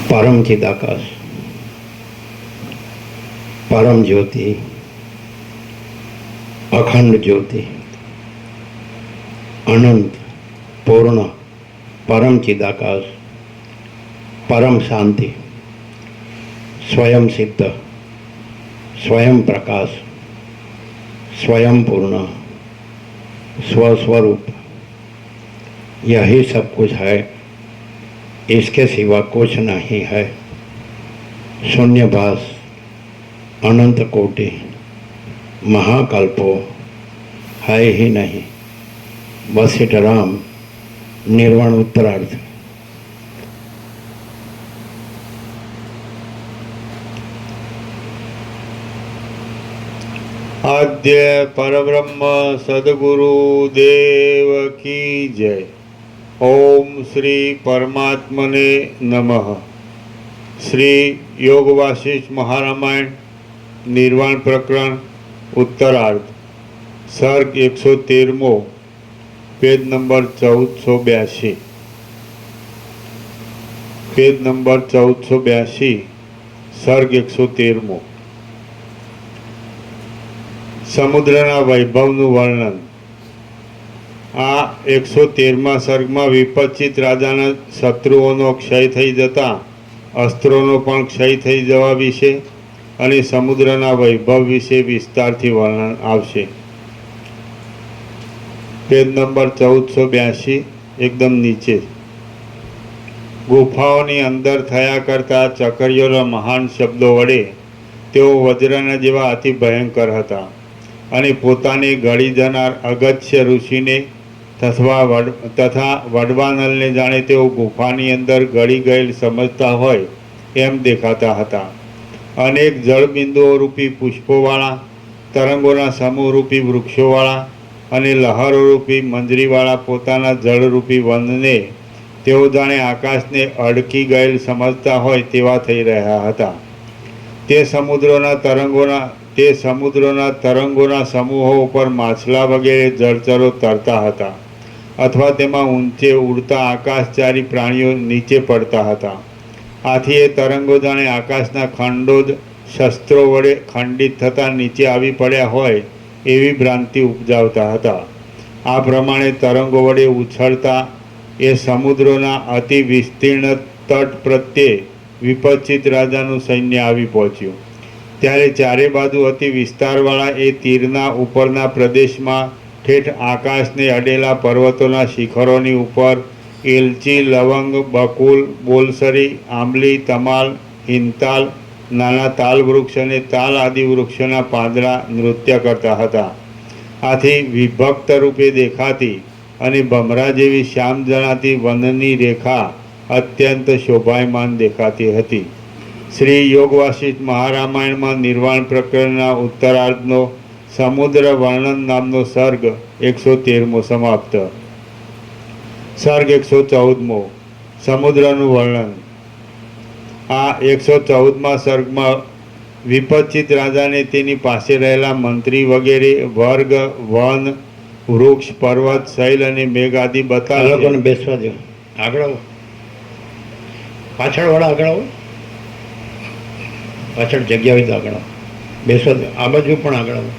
परम चिदाकाश, परम ज्योति, अखंड ज्योति, अनंत पूर्ण परम चिदाकाश, परम शांति, स्वयं सिद्ध, स्वयं प्रकाश, स्वयं पूर्ण, स्वस्वरूप, यही सब कुछ है, इसके सिवा कुछ नहीं है। शून्यभास, अनंत कोटि, महाकल्पो है ही नहीं, बस इट राम निर्वाण उत्तरार्थ। आद्य परब्रह्म सद्गुरु देव की जय। ओम श्री परमात्मने नमः। श्री योग वासिष्ठ महारामायण निर्वाण प्रकरण उत्तरार्ध, सर्ग 113मो, पेज नंबर 1482। पेज नंबर 1482, सर्ग 113मो। समुद्રના વૈભવનું વર્ણન। આ 113મા સર્ગમાં વિપચિત રાજાના શત્રુઓનો ક્ષય થઈ જતા અસ્ત્રોનો પણ ક્ષય થઈ જવા વિશે અને સમુદ્રના વૈભવ વિશે વિસ્તારથી વર્ણન આવશે। પેજ નંબર 1482 એકદમ નીચે। ગુફાઓની અંદર થયા કરતા ચકરીઓના મહાન શબ્દો વડે તેઓ વજ્રના જેવા અતિ ભયંકર હતા અને પોતાને ગળી જનાર અગત્ય ઋષિને તથા વડવાનલને જાણે તેઓ ગુફાની અંદર ગળી ગયેલ સમજતા હોય એમ દેખાતા હતા। અનેક જળબિંદુઓ રૂપી પુષ્પોવાળા, તરંગોના સમૂહરૂપી વૃક્ષોવાળા અને લહરોરૂપી મંજરીવાળા પોતાના જળરૂપી વનને તેઓ જાણે આકાશને અડકી ગયેલ સમજતા હોય તેવા થઈ રહ્યા હતા। તે સમુદ્રોના તરંગોના સમૂહો ઉપર માછલા વગેરે જળચરો તરતા હતા અથવા તેમાં ઊંચે ઉડતા આકાશચારી પ્રાણીઓ નીચે પડતા હતા। આથી એ તરંગો જાણે આકાશના ખંડો જ શસ્ત્રો વડે ખંડિત થતાં નીચે આવી પડ્યા હોય એવી ભ્રાંતિ ઉપજાવતા હતા। આ પ્રમાણે તરંગો વડે ઉછળતા એ સમુદ્રોના અતિ વિસ્તીર્ણ તટ પ્રત્યે વિપચિત રાજાનું સૈન્ય આવી પહોંચ્યું। ત્યારે ચારે બાજુ અતિ વિસ્તારવાળા એ તીરના ઉપરના પ્રદેશમાં ઠેઠ આકાશને અડેલા પર્વતોના શિખરોની ઉપર એલચી, લવંગ, બકુલ, બોલસરી, આંબલી, તમાલ, હિંતાલ, નાના તાલ વૃક્ષ અને તાલ આદિ વૃક્ષોના પાંદડા નૃત્ય કરતા હતા. આથી વિભક્ત રૂપે દેખાતી અને ભમરા જેવી શ્યામ જણાતી વનની રેખા અત્યંત શોભાયમાન દેખાતી હતી. શ્રી યોગ વાસિષ્ઠ મહારામાયણમાં નિર્વાણ પ્રકરણના ઉત્તરાર્ધનો સમુદ્ર વર્ણન નામનો સર્ગ 113મો સમાપ્ત. સર્ગ 114મો સમુદ્રનું વર્ણન. આ 114મા સર્ગમાં વિપચિત રાજાને તેની પાસે રહેલા મંત્રી વગેરે વર્ગ, વન, વૃક્ષ, પર્વત, શૈલ અને મેઘ આદિ આ બતાવે. લોકોને બેસવા દો. આગળ આવો. પાછળવાળા આગળ આવો. પાછળ જગ્યા હોય તો આગળ આવો. બેસવા દો. આ બાજુ પણ આગળ આવો.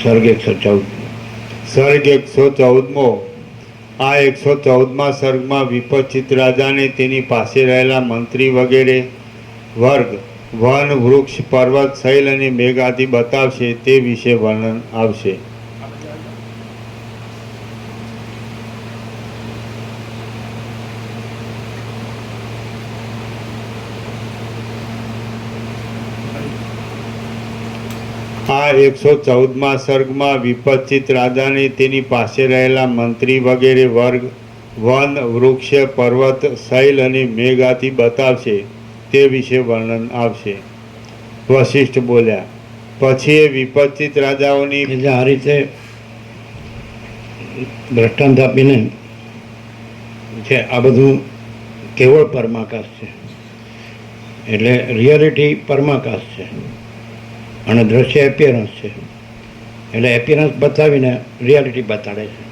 સર્ગ 114. સર્ગ 114મો. આ 114મા સર્ગમાં વિપચિત રાજાને તેની પાસે રહેલા મંત્રી વગેરે વર્ગ, વન, વૃક્ષ, પર્વત, શૈલ અને મેઘ આદિ બતાવશે તે વિશે વર્ણન આવશે. આ 114મા સર્ગમાં વિપચિત રાજાને તેની પાસે રહેલા મંત્રી વગેરે વર્ગ, વન, વૃક્ષ, પર્વત, શૈલ અને મેઘ આદિ બતાવશે તે વિશે વર્ણન આવશે. વશિષ્ઠ બોલ્યા. પછી એ વિપચિત રાજાઓની એટલે આ રીતે દ્રષ્ટાંત આપીને છે આ બધું કેવળ પરમાકાશ છે. એટલે રિયાલિટી પરમાકાશ છે અને દ્રશ્ય એપિયરન્સ છે. એટલે એપિયરન્સ બતાવીને રિયાલિટી બતાડે છે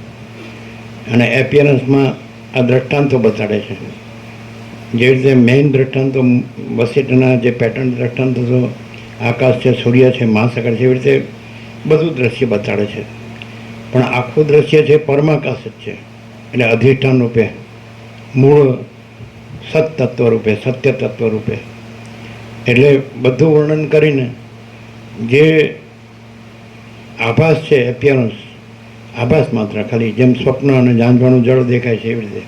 અને એપિયરન્સમાં આ દ્રષ્ટાંતો બતાડે છે. જે રીતે મેઇન દ્રષ્ટાંતો વસિષ્ઠના જે પેટર્ન દ્રષ્ટાંતો તો આકાશ છે, સૂર્ય છે, મહાસાગર છે, એવી રીતે બધું દ્રશ્ય બતાડે છે. પણ આખું દ્રશ્ય છે પરમાકાશ જ છે. એટલે અધિષ્ઠાન રૂપે, મૂળ સત્તત્વ રૂપે, સત્ય તત્વ રૂપે. એટલે બધું વર્ણન કરીને જે આભાસ છે, એપિયરન્સ, આભાસ માત્ર, ખાલી જેમ સ્વપ્ન અને જાંજવાનું જળ દેખાય છે એવી રીતે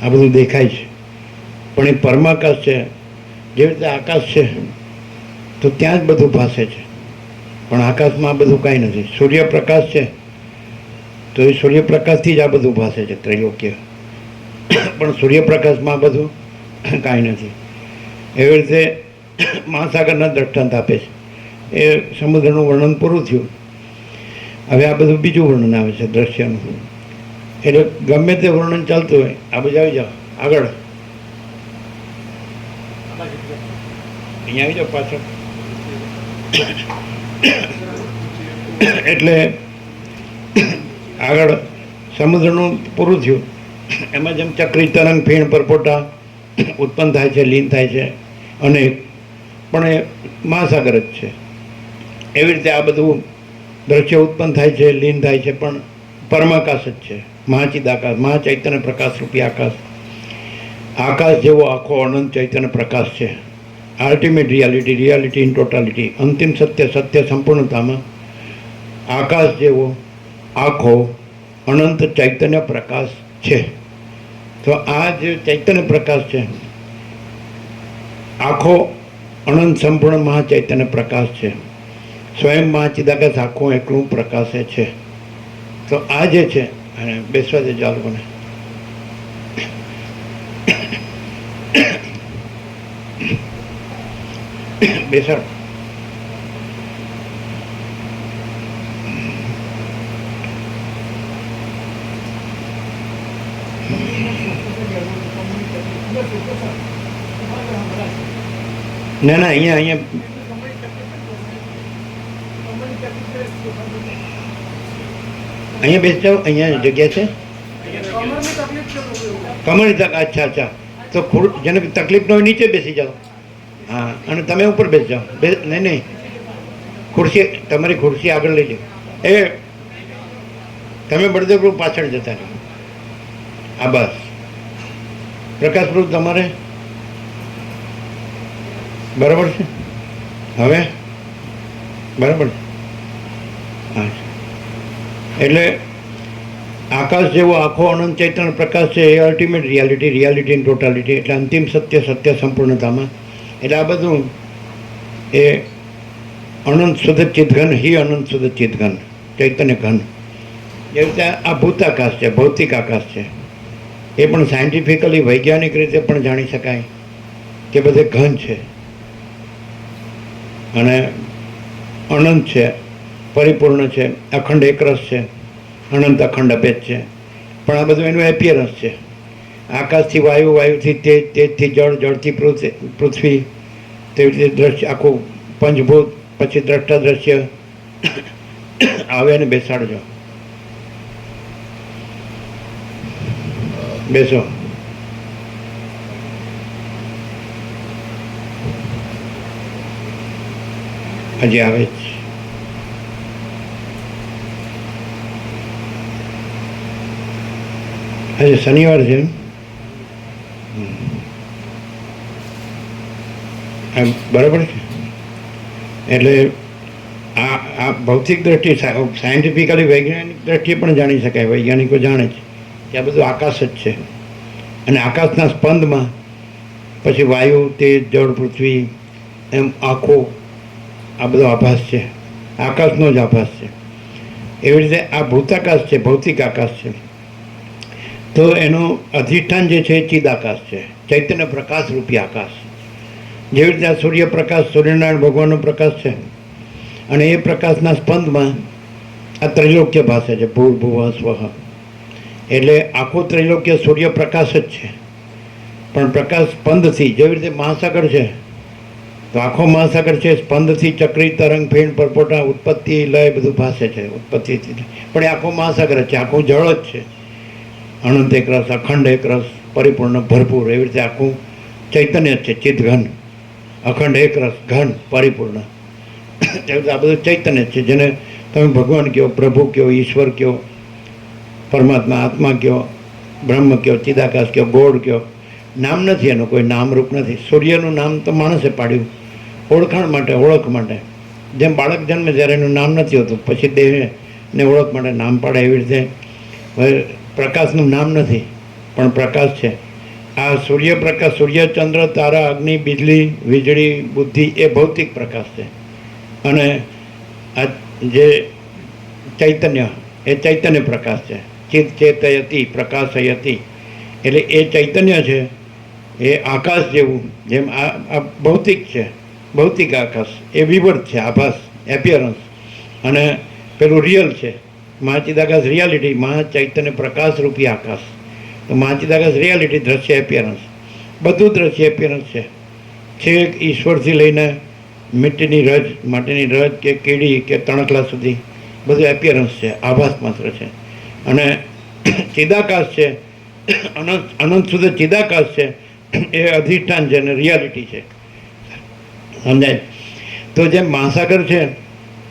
આ બધું દેખાય છે. પણ એ પરમાકાશ છે. જેવી રીતે આકાશ છે તો ત્યાં જ બધું ભાસે છે. પણ આકાશમાં આ બધું કાંઈ નથી. સૂર્યપ્રકાશ છે તો એ સૂર્યપ્રકાશથી જ આ બધું ભાસે છે, ત્રૈલોક્ય. પણ સૂર્યપ્રકાશમાં આ બધું કાંઈ નથી. એવી રીતે મહાસાગરના દ્રષ્ટાંત આપે છે. એ સમુદ્રનું વર્ણન પૂરું થયું. હવે આ બધું બીજું વર્ણન આવે છે દ્રશ્યનું. એટલે ગમે તે વર્ણન ચાલતું હોય આ બધું આવી જાઓ આગળ. અહીંયા આવી જાઓ પાછળ. એટલે આગળ સમુદ્રનું પૂરું થયું. એમાં જેમ ચક્રી તરંગ ફીણ પરપોટા ઉત્પન્ન થાય છે, લીન થાય છે અને પણ એ મહાસાગર જ છે. એવી રીતે આ બધું દ્રશ્ય ઉત્પન્ન થાય છે, લીન થાય છે, પણ પરમાકાશ જ છે. મહાચિદ આકાશ, મહાચૈતન્ય પ્રકાશ રૂપી આકાશ. આકાશ જેવો આખો અનંત ચૈતન્ય પ્રકાશ છે. Ultimate reality, reality in totality, અંતિમ સત્ય, સત્ય સંપૂર્ણતામાં આકાશ જેવો આખો અનંત ચૈતન્ય પ્રકાશ છે. તો આ જે ચૈતન્ય પ્રકાશ છે આખો અનંત સંપૂર્ણ મહાચૈતન્ય પ્રકાશ છે. સ્વયં મહાચિદાકાશ આખું એકલું પ્રકાશે છે. તો આ જે છે અને બેસવા દેજો આ લોકોને. બેસાડ. ના ના અહીંયા અહીંયા અહીંયા બેસી જાઓ. અહીંયા જગ્યા છે. કમરની તક. અચ્છા અચ્છા. તો જેને તકલીફ ન હોય નીચે બેસી જાઓ. હા, અને તમે ઉપર બેસી જાઓ. નહીં નહીં, ખુરશી, તમારી ખુરશી આગળ લઈ જાઓ. એ તમે બળદેવપ્રભુ પાછળ જતા રહો. આ બસ પ્રકાશપ્રભુ તમારે બરાબર છે. હવે બરાબર છે. હા, એટલે આકાશ જેવો આખો અનંત ચૈતન્ય પ્રકાશ છે એ ultimate reality, reality in totality, એટલે અંતિમ સત્ય, સત્ય સંપૂર્ણતામાં. એટલે આ બધું એ અનંત શુદ્ધ ચિદઘન, હિ અનંત શુદ્ધ ચિદઘન, ચૈતન્ય ઘન. એ રીતે આ ભૂતાકાશ છે, ભૌતિક આકાશ છે. એ પણ સાયન્ટિફિકલી, વૈજ્ઞાનિક રીતે પણ જાણી શકાય કે બધે ઘન છે અને અનંત છે, પરિપૂર્ણ છે, અખંડ એકરસ છે, અનંત અખંડ અભેદ છે. પણ આ બધું એનું એપિયરન્સ છે. આકાશથી વાયુ, વાયુથી તેજ, તેજથી જળ, જળથી પૃથ્વી, તેવી રીતે દ્રશ્ય આખું પંચભૂત, પછી દ્રષ્ટા દ્રશ્ય આવે અને બેસાડજો. બેસો. હજી આવે જ. આજે શનિવાર છે. બરાબર છે. એટલે આ ભૌતિક દ્રષ્ટિએ, સાયન્ટિફિકલી, વૈજ્ઞાનિક દ્રષ્ટિએ પણ જાણી શકાય, વૈજ્ઞાનિકો જાણે છે કે આ બધું આકાશ જ છે. અને આકાશના સ્પંદમાં પછી વાયુ, તેજ, જળ, પૃથ્વી, એમ આખો આ બધો આભાસ છે, આકાશનો જ આભાસ છે. એવી રીતે આ ભૂતાકાશ છે, ભૌતિક આકાશ છે. તો એનું અધિષ્ઠાન જે છે એ ચિદાકાશ છે, ચૈતન્ય પ્રકાશ રૂપી આકાશ. જેવી રીતે આ સૂર્યપ્રકાશ, સૂર્યનારાયણ ભગવાનનો પ્રકાશ છે, અને એ પ્રકાશના સ્પંદમાં આ ત્રૈલોક્ય ભાસે છે, ભૂર્ભુવઃ સ્વઃ. એટલે આખો ત્રૈલોક્ય સૂર્યપ્રકાશ જ છે, પણ પ્રકાશ સ્પંદથી, જેવી રીતે મહાસાગર છે તો આખો મહાસાગર છે, સ્પંદથી ચક્રી, તરંગ, ફીણ, પરપોટા, ઉત્પત્તિ, લય બધું ભાસે છે. ઉત્પત્તિથી પણ એ આખો મહાસાગર જ છે, આખું જળ જ છે. અનંત એકરસ, અખંડ એકરસ, પરિપૂર્ણ, ભરપૂર. એવી રીતે આખું ચૈતન્ય જ છે, ચિદઘન, અખંડ એકરસ, ઘન, પરિપૂર્ણ. એવી રીતે આ બધું ચૈતન્ય જ છે, જેને તમે ભગવાન કહો, પ્રભુ કહો, ઈશ્વર કહો, પરમાત્મા, આત્મા કહો, બ્રહ્મ કહો, ચિદાકાશ કહો, ગોળ કહો. નામ નથી, એનું કોઈ નામરૂપ નથી. સૂર્યનું નામ તો માણસે પાડ્યું ઓળખાણ માટે, ઓળખ માટે. જેમ બાળક જન્મે જ્યારે એનું નામ નથી હોતું, પછી દેહને ઓળખ માટે નામ પાડે, એવી રીતે હવે પ્રકાશનું નામ નથી, પણ પ્રકાશ છે. આ સૂર્યપ્રકાશ, સૂર્ય, ચંદ્ર, તારા, અગ્નિ, બીજળી, વીજળી, બુદ્ધિ, એ ભૌતિક પ્રકાશ છે. અને આ જે ચૈતન્ય, એ ચૈતન્ય પ્રકાશ છે. ચિત ચેતયતિ, પ્રકાશયતિ. એટલે એ ચૈતન્ય છે, એ આકાશ જેવું, જેમ આ ભૌતિક છે, ભૌતિક આકાશ એ વિવર્ત છે, આભાસ, એપિયરન્સ. અને પેલું રિયલ છે, મહાચિદાકાશ રિયાલિટી, મહાચૈતન્ય પ્રકાશ રૂપી આકાશ. તો મહાચિદાકાશ રિયાલિટી, દ્રશ્ય એપિયરન્સ, બધું દ્રશ્ય એપિયરન્સ છે. છેક ઈશ્વરથી લઈને મીઠીની રજ, માટીની રજ કે કીડી કે તણખલા સુધી બધું એપિયરન્સ છે, આભાસ માત્ર છે. અને ચિદાકાશ છે, અનંત સુધી ચિદાકાશ છે, એ અધિષ્ઠાન છે અને રિયાલિટી છે. સમજાય? તો જેમ મહાસાગર છે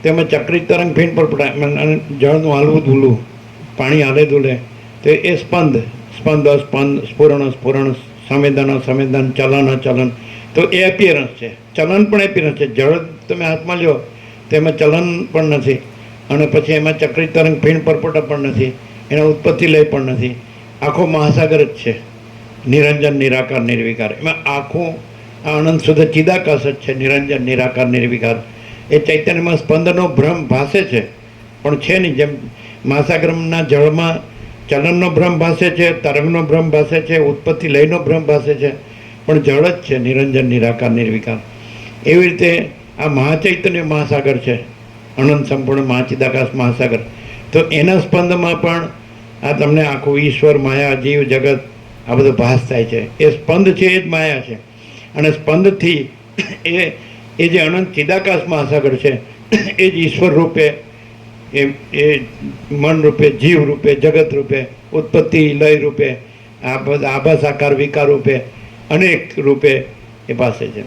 તેમાં ચક્રી, તરંગ, ફીણ, પરપોટા, જળનું હાલવું ધૂલું, પાણી હાલે ધૂલે, તો એ સ્પંદ, સ્પંદ, સ્પંદ, સ્ફુરણ, સ્ફુરણ, સંવેદન, સંવેદન, ચલન, ચલન. તો એ એપિયરન્સ છે. ચલન પણ એપિયરન્સ છે. જળ તમે હાથમાં લ્યો તો એમાં ચલન પણ નથી, અને પછી એમાં ચક્રી, તરંગ, ફીણ, પરપોટા પણ નથી, એના ઉત્પત્તિ લય પણ નથી. આખો મહાસાગર જ છે, નિરંજન, નિરાકાર, નિર્વિકાર. એમાં આખું આ અનંત શુદ્ધ ચિદાકાશ જ છે, નિરંજન, નિરાકાર, નિર્વિકાર. એ ચૈતન્યમાં સ્પંદનો ભ્રમ ભાસે છે, પણ છે નહીં. જેમ મહાસાગરના જળમાં ચલનનો ભ્રમ ભાસે છે, તરંગનો ભ્રમ ભાસે છે, ઉત્પત્તિ લયનો ભ્રમ ભાસે છે, પણ જળ જ છે, નિરંજન, નિરાકાર, નિર્વિકાર. એવી રીતે આ મહાચૈતન્ય મહાસાગર છે, અનંત સંપૂર્ણ મહાચિદાકાશ મહાસાગર. તો એના સ્પંદમાં પણ આ તમને આખું ઈશ્વર, માયા, જીવ, જગત આ બધો ભાસ થાય છે. એ સ્પંદ છે એ જ માયા છે, અને સ્પંદથી એ જે અનંત ચિદાકાશ મહાસાગર છે એ જ ઈશ્વર રૂપે, એ મન રૂપે, જીવ રૂપે, જગત રૂપે, ઉત્પત્તિ લય રૂપે, આ બધા આભાસ, આકાર, વિકાર રૂપે, અનેક રૂપે એ પાસે છે.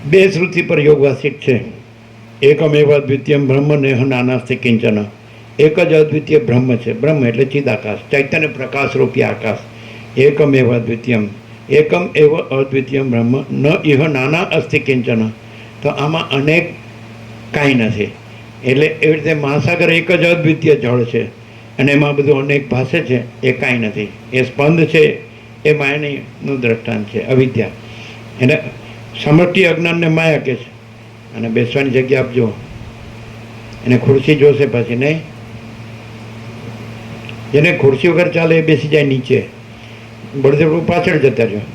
બે શ્રુતિ પર યોગવાસિત છે. એકમેવ દ્વિતીયમ બ્રહ્મ નેહ નાનાસ્તિ કિંચન. એક જ અદ્વિતીય બ્રહ્મ છે. બ્રહ્મ એટલે ચિદાકાશ, ચૈતન્ય પ્રકાશ રૂપી આકાશ. એકમ એવ અદ્વિતીયમ, એકમ એવ અદ્વિતીયમ બ્રહ્મ ન ઇહ નાના અસ્તિ કિંચન. તો આમાં અનેક કાંઈ નથી. એટલે એવી રીતે મહાસાગર એક જ અદ્વિતીય જળ છે અને એમાં બધું અનેક ભાષે છે, એ કાંઈ નથી. એ સ્પંદ છે, એ માયાનું દ્રષ્ટાંત છે, અવિદ્યા. એટલે સમષ્ટિ અજ્ઞાનને માયા કહે છે. અને બેસવાની જગ્યા આપજો, એને ખુરશી જોશે પછી નહીં. જેને ખુરશી વગર ચાલે એ બેસી જાય નીચે, બળદેવ પાછળ જતા રહ્યો.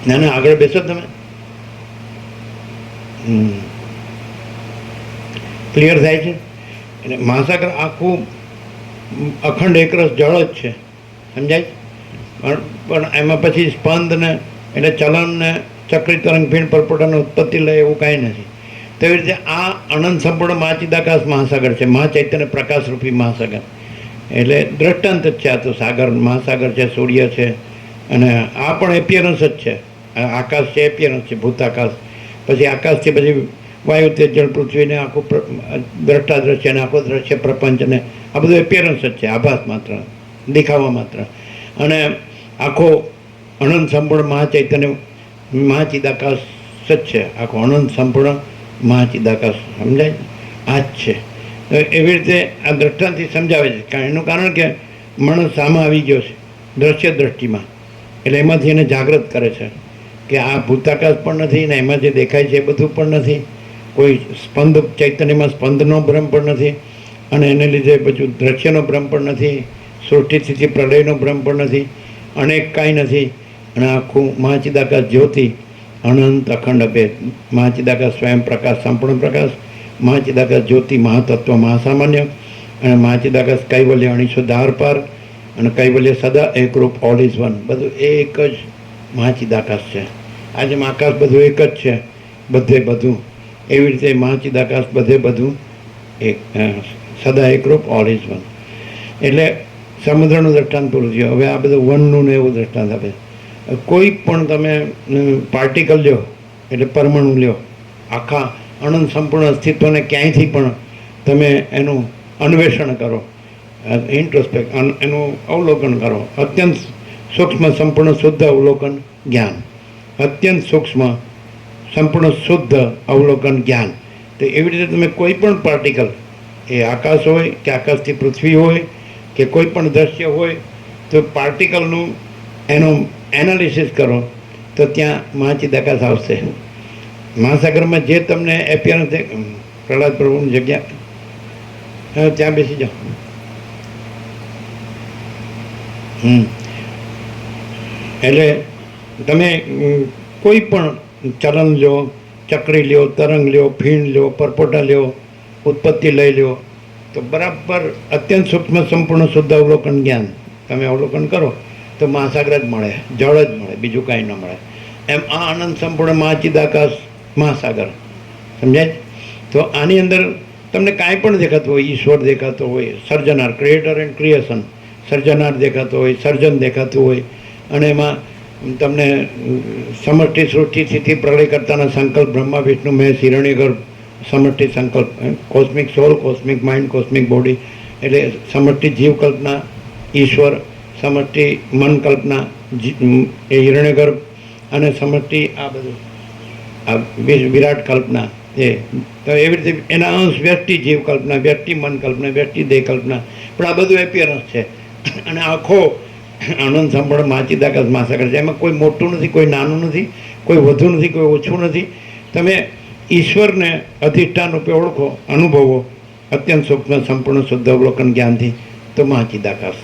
ના ના, આગળ બેસો તમે. ક્લિયર થાય છે. એટલે મહાસાગર આખું અખંડ એકરસ જળ જ છે, સમજાય. પણ એમાં પછી સ્પંદ ને એટલે ચલન ને ચક્રી તરંગ ભીણ પરપોટાની ઉત્પત્તિ લે એવું કાંઈ નથી. તેવી રીતે આ અનંત સંપૂર્ણ મહાચિદાકાશ મહાસાગર છે, મહાચૈતન્ય પ્રકાશરૂપી મહાસાગર. એટલે દ્રષ્ટાંત જ છે. આ તો સાગર મહાસાગર છે, સૂર્ય છે, અને આ પણ એપિયરન્સ જ છે. આકાશ છે, એપિયરન્સ છે, ભૂતાકાશ. પછી આકાશ છે, પછી વાયુ, તેજ, જળ, પૃથ્વીને આખું દ્રષ્ટા દ્રશ્ય ને આખો દ્રશ્ય પ્રપંચને આ બધું એપિયરન્સ જ છે, આભાસ માત્ર, દેખાવા માત્ર. અને આખો અનંત સંપૂર્ણ મહાચૈતન્ય મહાચિદાકાશ જ છે. આખો અનંત સંપૂર્ણ મહાચિદાકાશ, સમજાય. આ જ છે. તો એવી રીતે આ દ્રષ્ટાંતથી સમજાવે છે. એનું કારણ કે માણસ સામે આવી ગયો છે દ્રશ્ય દ્રષ્ટિમાં, એટલે એમાંથી એને જાગૃત કરે છે કે આ ભૂતાકાશ પણ નથી ને એમાં જે દેખાય છે એ બધું પણ નથી. કોઈ સ્પંદ ચૈતન્યમાં સ્પંદનો ભ્રમ પણ નથી, અને એને લીધે બધું દ્રશ્યનો ભ્રમ પણ નથી, સૃષ્ટિ સ્થિતિ પ્રલયનો ભ્રમ પણ નથી, અનેક કાંઈ નથી. અને આખું મહાચિદાકાશ જ્યોતિ અનંત અખંડ અભેદ, મહાચિદાકાશ સ્વયં પ્રકાશ, સંપૂર્ણ પ્રકાશ, મહાચિદાકાશ જ્યોતિ મહાતત્વ મહાસામાન્ય, અને મહાચિદાકાશ કૈવલ્ય અણીસો ધાર પાર, અને કૈવલ્ય સદા એકરૂપ ઓલ ઇઝ વન. બધું એક જ મહાચિદાકાશ છે. આજે આકાશ બધું એક જ છે, બધે બધું. એવી રીતે મહાચિદાકાશ બધે બધું એક, સદા એકરૂપ ઓલ ઇઝ વન. એટલે સમુદ્રનું દ્રષ્ટાંત પૂરું થયું. હવે આ બધું વનનું ને એવું દ્રષ્ટાંત આપે. કોઈ પણ તમે પાર્ટિકલ લ્યો, એટલે પરમાણુ લ્યો, આખા અનંત સંપૂર્ણ અસ્તિત્વને ક્યાંયથી પણ તમે એનું અન્વેષણ કરો, ઇન્ટ્રોસ્પેક્ટ, એનું અવલોકન કરો. અત્યંત સૂક્ષ્મ સંપૂર્ણ શુદ્ધ અવલોકન જ્ઞાન, અત્યંત સૂક્ષ્મ સંપૂર્ણ શુદ્ધ અવલોકન જ્ઞાન. તો એવી રીતે તમે કોઈ પણ પાર્ટિકલ, એ આકાશ હોય કે આકાશથી પૃથ્વી હોય કે કોઈ પણ દ્રશ્ય હોય, તો પાર્ટિકલનું એનું એનાલિસિસ કરો તો ત્યાં મહાચિદાકાશ આવશે. મહાસાગરમાં જે તમને એપિયરન્સ, પ્રહલાદ પ્રભુની જગ્યા, ત્યાં બેસી જાઓ. એટલે તમે કોઈ પણ ચલન લ્યો, ચક્રી લ્યો, તરંગ લ્યો, ફીણ લ્યો, પરપોટા લ્યો, ઉત્પત્તિ લઈ લ્યો, તો બરાબર અત્યંત સૂક્ષ્મ સંપૂર્ણ શુદ્ધ અવલોકન જ્ઞાન તમે અવલોકન કરો તો મહાસાગર જ મળે, જળ જ મળે, બીજું કાંઈ ન મળે. એમ આ અનંત સંપૂર્ણ મહાચિદાકાશ મહાસાગર, સમજાય. તો આની અંદર તમને કાંઈ પણ દેખાતું હોય, ઈશ્વર દેખાતો હોય, સર્જનાર, ક્રિએટર એન્ડ ક્રિએશન, સર્જનાર દેખાતો હોય, સર્જન દેખાતું હોય, અને એમાં તમને સમષ્ટિ સૃષ્ટિ સ્થિતિ પ્રલય કરતાના સંકલ્પ બ્રહ્મા વિષ્ણુ મહેશ હિરણ્યગર્ભ, સમષ્ટિ સંકલ્પ, કોસ્મિક સોલ, કોસ્મિક માઇન્ડ, કોસ્મિક બોડી, એટલે સમષ્ટિ જીવ કલ્પના ઈશ્વર, સમષ્ટિ મન કલ્પના એ હિરણ્યગર્ભ, અને સમષ્ટિ આ બધું આ વિરાટ કલ્પના એ. તો એવી રીતે એના અંશ વ્યક્તિ જીવ કલ્પના, વ્યક્તિ મન કલ્પના, વ્યક્તિ દેહ કલ્પના, પણ આ બધું એપિયરન્સ છે. અને આખો આનંદ સંપૂર્ણ મહાચિદાકાશ મહાસાગર છે. એમાં કોઈ મોટું નથી, કોઈ નાનું નથી, કોઈ વધુ નથી, કોઈ ઓછું નથી. તમે ઈશ્વરને અધિષ્ઠાન રૂપે ઓળખો, અનુભવો અત્યંત સૂક્ષ્મ સંપૂર્ણ શુદ્ધ અવલોકન જ્ઞાનથી, તો મહાચિદાકાશ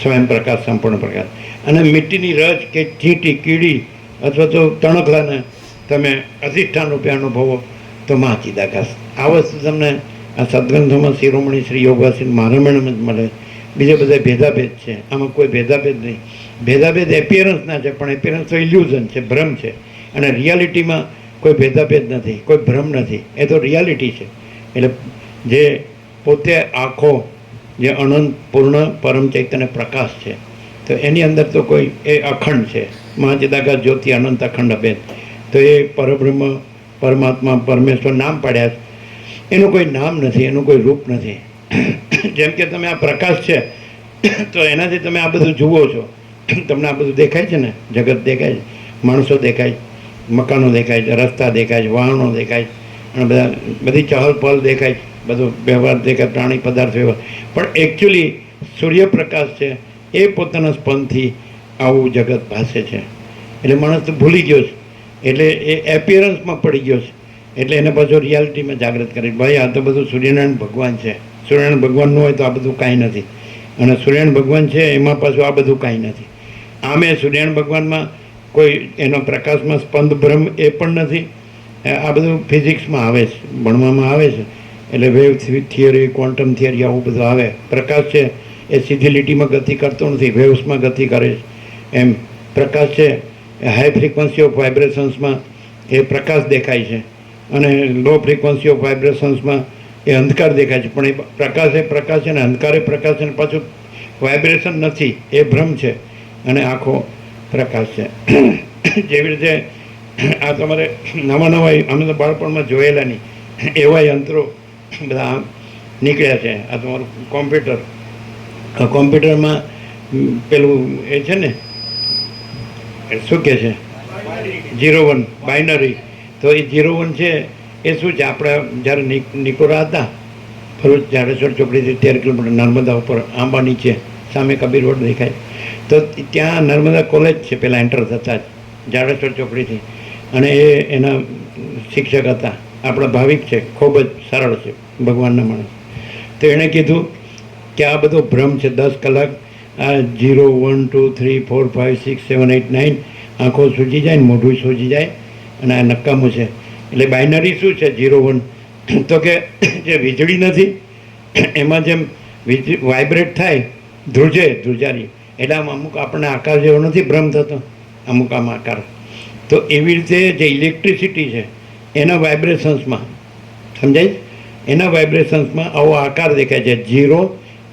સ્વયં પ્રકાશ, સંપૂર્ણ પ્રકાશ. અને મીઠીની રજ કે ચીંટી, કીડી અથવા તો તણખલાને તમે અધિષ્ઠાન રૂપે અનુભવો તો મહાચિદાકાશ. આ વસ્તુ તમને આ સદગ્રંથોમાં શિરોમણી શ્રી યોગાસીન મહારામાયણમાં જ મળે. બીજા બધા ભેદાભેદ છે, આમાં કોઈ ભેદાભેદ નહીં. ભેદાભેદ એપિયરન્સના છે, પણ એપિયરન્સ તો ઇલ્યુઝન છે, ભ્રમ છે. અને રિયાલિટીમાં કોઈ ભેદાભેદ નથી, કોઈ ભ્રમ નથી, એ તો રિયાલિટી છે. એટલે જે પોતે આખો જે અનંત પૂર્ણ પરમ ચૈતન્ય પ્રકાશ છે, તો એની અંદર તો કોઈ એ અખંડ છે, મહાચિદાકાશ જ્યોતિ અનંત અખંડ અભેદ. તો એ પરબ્રહ્મ પરમાત્મા, પરમેશ્વર નામ પાડ્યા છે. એનું કોઈ નામ નથી, એનું કોઈ રૂપ નથી. જેમ કે તમે આ પ્રકાશ છે તો એનાથી તમે આ બધું જુઓ છો, તમને આ બધું દેખાય છે ને, જગત દેખાય છે, માણસો દેખાય છે, મકાનો દેખાય છે, રસ્તા દેખાય છે, વાહનો દેખાય છે, અને બધી ચહલ પહલ દેખાય છે, બધો વ્યવહાર દેખાય, પ્રાણી પદાર્થ વ્યવહાર. પણ એકચ્યુઅલી સૂર્યપ્રકાશ છે એ પોતાના સ્પંદથી આવું જગત ભાસે છે. એટલે માણસ તો ભૂલી ગયો છે, એટલે એ એપિયરન્સમાં પડી ગયો છે. એટલે એને પાછો રિયાલિટીમાં જાગૃત કરી, ભાઈ આ તો બધું સૂર્યનારાયણ ભગવાન છે. સૂર્યનારાયણ ભગવાન ન હોય તો આ બધું કાંઈ નથી, અને સૂર્યનારાયણ ભગવાન છે એમાં પાછું આ બધું કાંઈ નથી. આમે સૂર્યનારાયણ ભગવાનમાં કોઈ એનો પ્રકાશમાં સ્પંદ ભ્રમ એ પણ નથી. આ બધું ફિઝિક્સમાં આવે છે, ભણવામાં આવે છે. એટલે વેવ થિયરી, ક્વોન્ટમ થિયરી, આવું બધું આવે. પ્રકાશ છે એ સીધી લીટીમાં ગતિ કરતો નથી, વેવ્સમાં ગતિ કરે છે. એમ પ્રકાશ છે એ હાઈ ફ્રિકવન્સી ઓફ વાઇબ્રેશન્સમાં એ પ્રકાશ દેખાય છે, અને લો ફ્રિકવન્સી ઓફ વાઇબ્રેશન્સમાં એ અંધકાર દેખાય છે. પણ એ પ્રકાશ છે ને અંધકાર એ પ્રકાશ છે, ને પાછું વાઇબ્રેશન નથી, એ ભ્રમ છે, અને આખો પ્રકાશ છે. જેવી રીતે આ તમારે નવા નવા અમે તો બાળપણમાં જોયેલા નહીં એવા યંત્રો બધા નીકળ્યા છે. આ તમારું કોમ્પ્યુટર, આ કોમ્પ્યુટરમાં પેલું એ છે ને શું કહે છે 0-1 બાઇનરી. તો એ 0-1 છે એ શું છે, આપણે જ્યારે નિકોરા હતા ભરૂચ જાડેશ્વર ચોકડીથી 13 કિલોમીટર નર્મદા ઉપર આંબા નીચે સામે કબીર રોડ દેખાય, તો ત્યાં નર્મદા કોલેજ છે પહેલાં એન્ટર થતાં જ જાડેશ્વર ચોકડીથી. અને એ એના શિક્ષક હતા, આપણા ભાવિક છે, ખૂબ જ સરળ છે, ભગવાનના માણસ. તો એણે કીધું કે આ બધો ભ્રમ છે. 10 કલાક આ 0, 1, 2, 3, 4, 5, 6, 7, 8, 9 આંખો સૂજી જાય ને મોઢું સૂજી જાય, અને આ નકામું છે. એટલે બાઇનરી શું છે 0-1? તો કે જે વીજળી નથી એમાં જેમ વાઇબ્રેટ થાય ધ્રુજારી, એટલે આમ અમુક આપણને આકાર જેવો નથી ભ્રમ થતો, અમુક આમ આકાર. તો એવી રીતે જે ઇલેક્ટ્રિસિટી છે એના વાઇબ્રેશન્સમાં, સમજાય, એના વાઇબ્રેશન્સમાં આવો આકાર દેખાય છે 0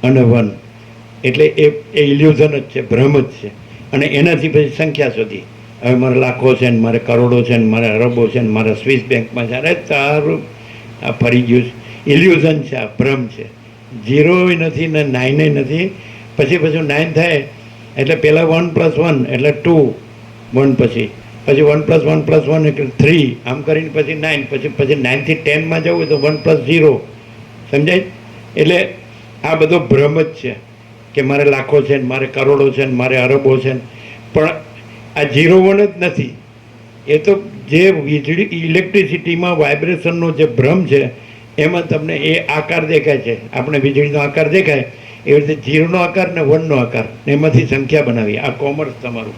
અને 1. એટલે એ ઇલ્યુઝન જ છે, ભ્રમ જ છે. અને એનાથી પછી સંખ્યા સુધી, હવે મારે લાખો છે ને મારે કરોડો છે ને મારે અરબો છે ને મારે સ્વિસ બેંકમાં છે, અરે તારું આ ફરી ગયું છે, ઇલ્યુઝન છે, આ ભ્રમ છે. 0 નથી ને 9 નથી. પછી 9 થાય એટલે પહેલાં 1+1 એટલે 2, 1 પછી 1+1+1 એટલે 3, આમ કરીને પછી 9, પછી 9 થી 10માં જવું તો 1+0, સમજાય. એટલે આ બધો ભ્રમ જ છે કે મારે લાખો છે ને મારે કરોડો છે ને મારે અરબો છે ને. પણ આ 0-1 જ નથી, એ તો જે વીજળી ઇલેક્ટ્રિસિટીમાં વાઇબ્રેશનનો જે ભ્રમ છે એમાં તમને એ આકાર દેખાય છે. આપણે વીજળીનો આકાર દેખાય એવી રીતે 0નો આકાર ને 1નો આકાર, એમાંથી સંખ્યા બનાવી. આ કોમર્સ તમારું,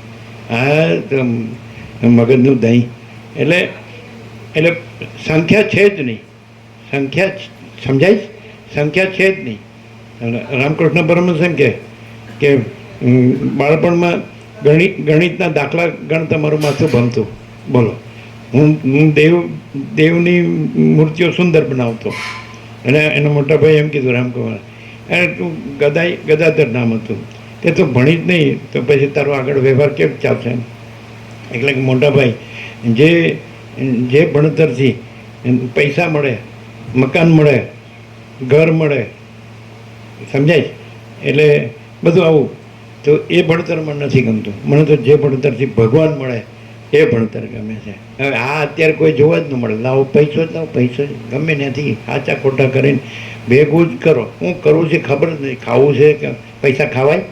આ મગજનું દહીં. એટલે સંખ્યા છે જ નહીં, સંખ્યા સમજાય, સંખ્યા છે જ નહીં. રામકૃષ્ણ પરમહંસ એમ કે બાળપણમાં ગણિતના દાખલા ગણતા મારું માથું ભમતું. બોલો, હું દેવની મૂર્તિઓ સુંદર બનાવતો, અને એના મોટા ભાઈ એમ કીધું રામકુમાર, અરે તું ગદાધર નામ હતું, તે તો ભણી જ નહીં તો પછી તારો આગળ વ્યવહાર કેમ ચાલશે? એટલે કે મોટા ભાઈ જે ભણતરથી પૈસા મળે, મકાન મળે, ઘર મળે, સમજાય, એટલે બધું આવું, તો એ ભણતર મને નથી ગમતું. મને તો જે ભણતરથી ભગવાન મળે એ ભણતર ગમે છે. હવે આ અત્યારે કોઈ જોવા જ ન મળે. લાવો પૈસો જ લાવો, પૈસો જ ગમે નથી, સાચા ખોટા કરીને ભેગું જ કરો. હું કરવું છે ખબર જ નહીં, ખાવું છે કે પૈસા ખાવાય?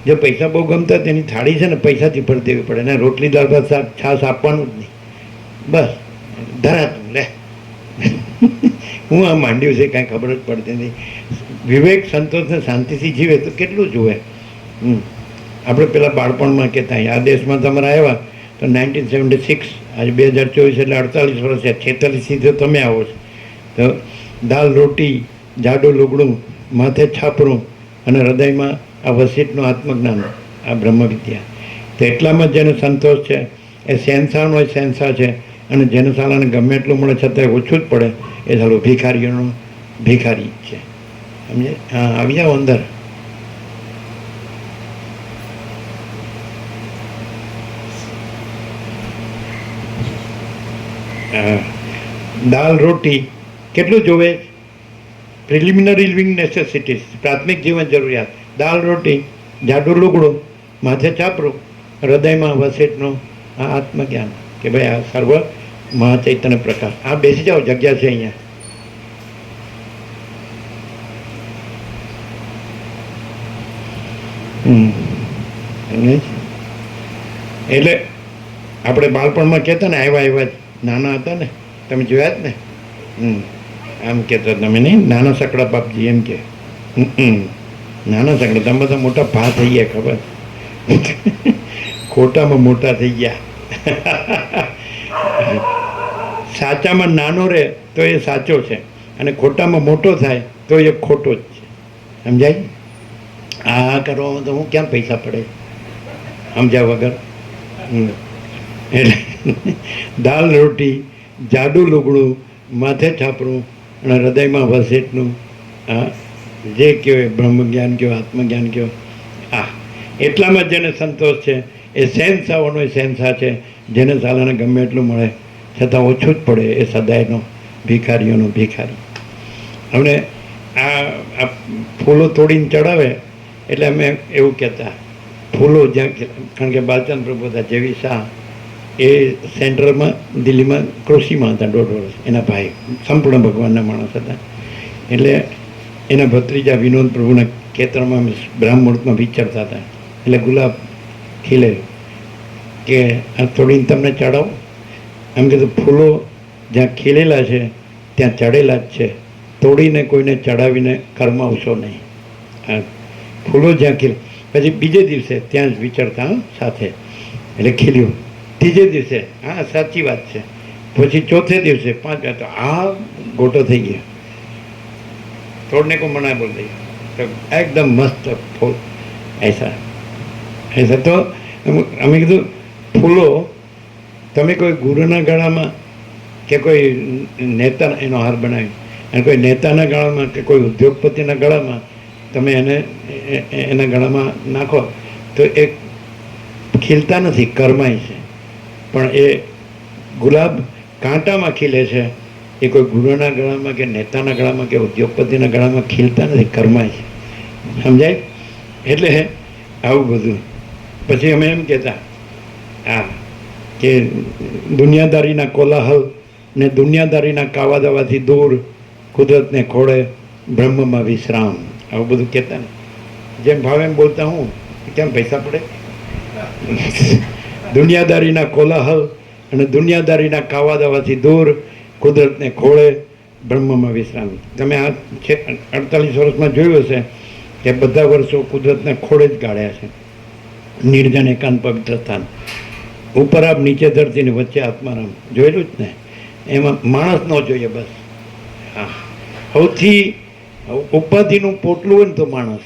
જો પૈસા બહુ ગમતા તેની થાળી છે ને પૈસાથી ભરી દેવી પડે, ને રોટલી દાળ ભાત શાક છાશ આપવાનું જ નહીં, બસ ધરાતું લે. હું આ માંડ્યું છે કાંઈ ખબર જ પડતી નહીં. વિવેક, સંતોષ ને શાંતિથી જીવે તો કેટલું જુએ. આપણે પેલા બાળપણમાં કહેતા આ દેશમાં તમારે આવ્યા તો 1976, આજે 2024 એટલે 48 વર્ષ છે, 46થી તો તમે આવો છો. તો દાલ રોટી, જાડું લુગડું, માથે છાપરું, અને હૃદયમાં આ વસિષ્ઠનું આત્મજ્ઞાન, આ બ્રહ્મ વિદ્યા. તો એટલામાં જેને સંતોષ છે એ શહેનશાહ હોય શહેનશાહ છે, અને જેને સાલાને ગમે એટલું મળે છતાંય ઓછું જ પડે એ સારું ભિખારીઓનો ભિખારી છે. સમજે? હા, આવી જાઓ અંદર. દાલ રોટી કેટલું જોવે? પ્રિલિમિનરી લિવિંગ નેસેસિટીઝ, પ્રાથમિક જીવન જરૂરિયાત. દાલ રોટી, જાડું લુગડું, માથે ચાપરું, હૃદયમાં વસેટનું આ આત્મજ્ઞાન કે ભાઈ આ સર્વ મહાચૈતન્ય પ્રકાશ. આ બેસી જાઓ, જગ્યા છે અહીંયા. એટલે આપણે બાળપણમાં કહેતા ને, આવ્યા નાના હતા ને, તમે જોયા જ ને. આમ કહેતા તમે નહીં, નાના સકડા બાપજી એમ કે. નાના સકડા તમે બધા મોટા ભા થઈ ગયા, ખબર? ખોટામાં મોટા થઈ ગયા. સાચામાં નાનો રહે તો એ સાચો છે, અને ખોટામાં મોટો થાય તો એ ખોટો જ છે. સમજાય? આ કરવામાં તો હું ક્યાં પૈસા પડે સમજ્યા વગર. એટલે દાલ રોટી, જાડું લુગડું, માથે છાપરું અને હૃદયમાં વસેટનું આ જે કહેવાય બ્રહ્મ જ્ઞાન કહો, આત્મજ્ઞાન કહો, આ એટલામાં જેને સંતોષ છે એ શહેનશાહોનો શહેનશાહ છે. જેને સાલાને ગમે એટલું મળે છતાં ઓછું જ પડે એ સદાયનો ભિખારીઓનો ભિખારી. હવે આ ફૂલો તોડીને ચડાવે એટલે અમે એવું કહેતા, ફૂલો જ્યાં, કારણ કે બાલચંદ પ્રભુ હતા જેવી શાહ એ સેન્ટ્રલમાં દિલ્હીમાં કૃષિમાં હતા 1.5 વર્ષ. એના ભાઈ સંપૂર્ણ ભગવાનના માણસ હતા. એટલે એના ભત્રીજા વિનોદ પ્રભુના ખેતરમાં બ્રાહ્મણમાં વિચારતા હતા. એટલે ગુલાબ ખીલે કે આ તોડીને તમને ચડાવો. એમ કીધું ફૂલો જ્યાં ખીલેલા છે ત્યાં ચડેલા જ છે, તોડીને કોઈને ચડાવીને કરમાવશો નહીં. આ ફૂલો જ્યાં ખીલે, પછી બીજે દિવસે ત્યાં જ વિચારતા સાથે, એટલે ખીલ્યું. ત્રીજે દિવસે હા સાચી વાત છે, પછી ચોથે દિવસે 5 તો આ ગોટો થઈ ગયો. तोड़ने को मना बोल दिया तो एकदम मस्त फूल ऐसा ऐसा. तो અમે કીધું ફૂલો તમે કોઈ ગુરુના ગળામાં કે કોઈ નેતા એનો હાર બનાવી અને કોઈ નેતાના ગળામાં કે કોઈ ઉદ્યોગપતિના ગળામાં તમે એને એના ગળામાં નાખો તો એ ખીલતા નથી, કરમાય છે. પણ એ ગુલાબ કાંટામાં ખીલે છે, એ કોઈ ગુરુના ગળામાં કે નેતાના ગળામાં કે ઉદ્યોગપતિના ગળામાં ખીલતા નથી, કરમાય છે. સમજાય? એટલે આવું બધું. પછી અમે એમ કહેતા હા કે દુનિયાદારીના કોલાહલ ને દુનિયાદારીના કાવા દાવાથી દૂર, કુદરતને ખોળે બ્રહ્મમાં વિશ્રામ, આવું બધું કહેતા ને. જેમ ભાવે એમ બોલતા હું, કેમ પૈસા પડે? દુનિયાદારીના કોલાહલ અને દુનિયાદારીના કાવા દાવાથી દૂર, કુદરતને ખોળે બ્રહ્મમાં વિશ્રામ. તમે આ 48 વર્ષમાં જોયું હશે કે બધા વર્ષો કુદરતને ખોળે જ ગાળ્યા છે. નિર્જન એકાંત પવિત્ર સ્થાન, ઉપર આપ નીચે ધરતી ને વચ્ચે આત્મારામ, જોયેલું જ ને. એમાં માણસ ન જોઈએ બસ. હા, સૌથી ઉપાધિનું પોટલું હોય ને તો માણસ,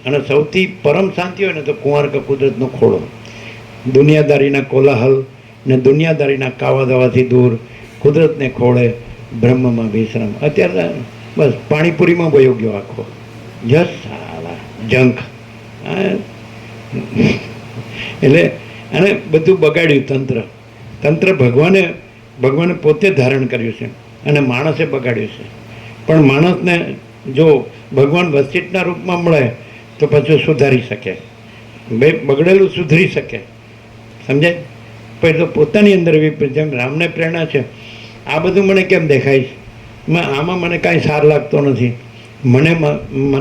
અને સૌથી પરમ શાંતિ હોય ને તો કુંવાર કે કુદરતનો ખોળો. દુનિયાદારીના કોલાહલ ને દુનિયાદારીના કાવા દાવાથી દૂર, કુદરતને ખોળે બ્રહ્મમાં વિશ્રામ. અત્યારે બસ પાણીપુરીમાં વયો ગયો આખો. જસ સાલા જંખ. એટલે અને બધું બગાડ્યું તંત્ર. તંત્ર ભગવાને પોતે ધારણ કર્યું છે અને માણસે બગાડ્યું છે. પણ માણસને જો ભગવાન વસિષ્ઠના રૂપમાં મળે તો પછી સુધારી શકે, બગડેલું સુધરી શકે. સમજાય? પણ તો પોતાની અંદર એવી, જેમ રામને પ્રેરણા છે, આ બધું મને કેમ દેખાય છે, આમાં મને કાંઈ સાર લાગતો નથી, મને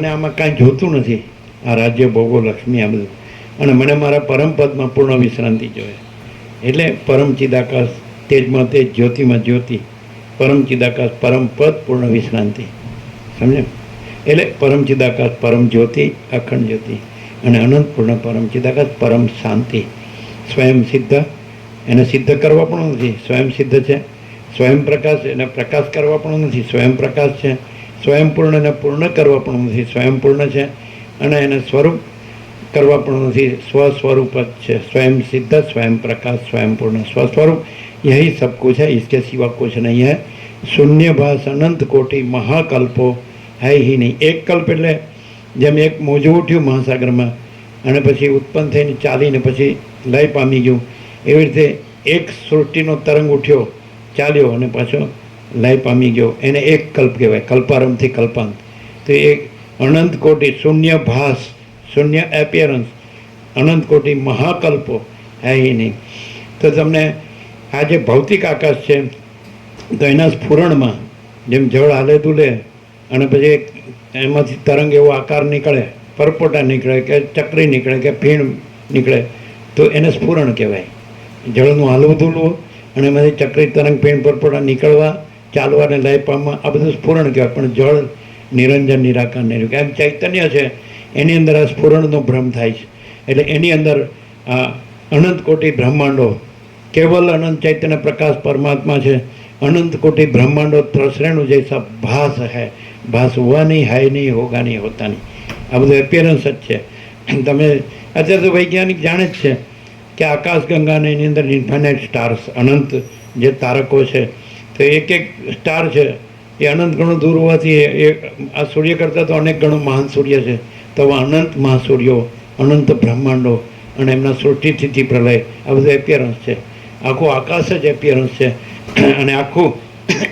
આમાં કાંઈ જોતું નથી, આ રાજ્ય ભોગો લક્ષ્મી આ બધું, અને મને મારા પરમપદમાં પૂર્ણ વિશ્રાંતિ જોઈએ. એટલે પરમ ચિદાકાશ, તેજમાં તેજ, જ્યોતિમાં જ્યોતિ, પરમ ચિદાકાશ, પરમ પદ, પૂર્ણ વિશ્રાંતિ. સમજે? એટલે પરમ ચિદાકાશ, પરમ જ્યોતિ, અખંડ જ્યોતિ, અને અનંત પૂર્ણ પરમ ચિદાકાશ, પરમ શાંતિ. સ્વયં સિદ્ધ, એને સિદ્ધ કરવા પણ નથી, સ્વયં સિદ્ધ છે. સ્વયં પ્રકાશ, એને પ્રકાશ કરવા પણ નથી, સ્વયં પ્રકાશ છે. સ્વયં પૂર્ણ, એને પૂર્ણ કરવા પણ નથી, સ્વયં પૂર્ણ છે. અને એને સ્વરૂપ કરવા પણ નથી, સ્વસ્વરૂપ જ છે. સ્વયં સિદ્ધ, સ્વયં પ્રકાશ, સ્વયં પૂર્ણ, સ્વસ્વરૂપ. यही सब कुछ है, इसके सिवा कुछ नहीं है. शून्य भास अनंत कोटि महाकल्पो है ही नहीं. एक कल्प એટલે જેમ એક મોજું ઉઠ્યું મહાસાગરમાં અને પછી ઉત્પન્ન થઈને ચાલીને પછી લય પામી ગયું, એવી રીતે એક સૃષ્ટિનો તરંગ ઉઠ્યો, ચાલ્યો અને પાછો લય પામી ગયો એને એક કલ્પ કહેવાય, કલ્પારંભથી કલ્પાંત. તો એ અનંત કોટી શૂન્ય ભાસ, શૂન્ય એપિયરન્સ, અનંત કોટી મહાકલ્પો હે એ નહીં. તો તમને આ જે ભૌતિક આકાશ છે તો એના સ્ફુરણમાં જેમ જળ હાલે તુલે અને પછી એમાંથી તરંગ એવો આકાર નીકળે, પરપોટા નીકળે કે ચક્રી નીકળે કે ફીણ નીકળે તો એને સ્ફુરણ કહેવાય. જળનું હાલવું ધૂલવું અને એમાંથી ચક્રી તરંગ ફીણ પરપોટા નીકળવા, ચાલવા અને લય પામવા, આ બધું સ્ફુરણ કહેવાય. પણ જળ નિરંજન નિરાકાર નિર્વિકાર એમ ચૈતન્ય છે એની અંદર આ સ્ફુરણનો ભ્રમ થાય છે. એટલે એની અંદર આ અનંત કોટી બ્રહ્માંડો, કેવલ અનંત ચૈતન્ય પ્રકાશ પરમાત્મા છે. अनंत कोटि ब्रह्मांडो त्रसरेणु जैसा भास है, भास हुआ नहीं, है नहीं, होगा नहीं, होता नहीं. आ બધું એપિયરન્સ જ છે. તમે અત્યારે તો વૈજ્ઞાનિક જાણે જ છે કે આકાશગંગાને એની અંદર ઇન્ફાઇનાઇટ સ્ટાર્સ, અનંત જે તારકો છે, તો એક એક સ્ટાર છે એ અનંત ગણો દૂર હોવાથી એ આ સૂર્ય કરતાં તો અનેક ગણો મહાન સૂર્ય છે. તો અનંત મહાસૂર્યો, અનંત બ્રહ્માંડો અને એમના સૃષ્ટિથી પ્રલય, આ બધું એપિયરન્સ છે. આખું આકાશ જ એપિયરન્સ છે. અને આખું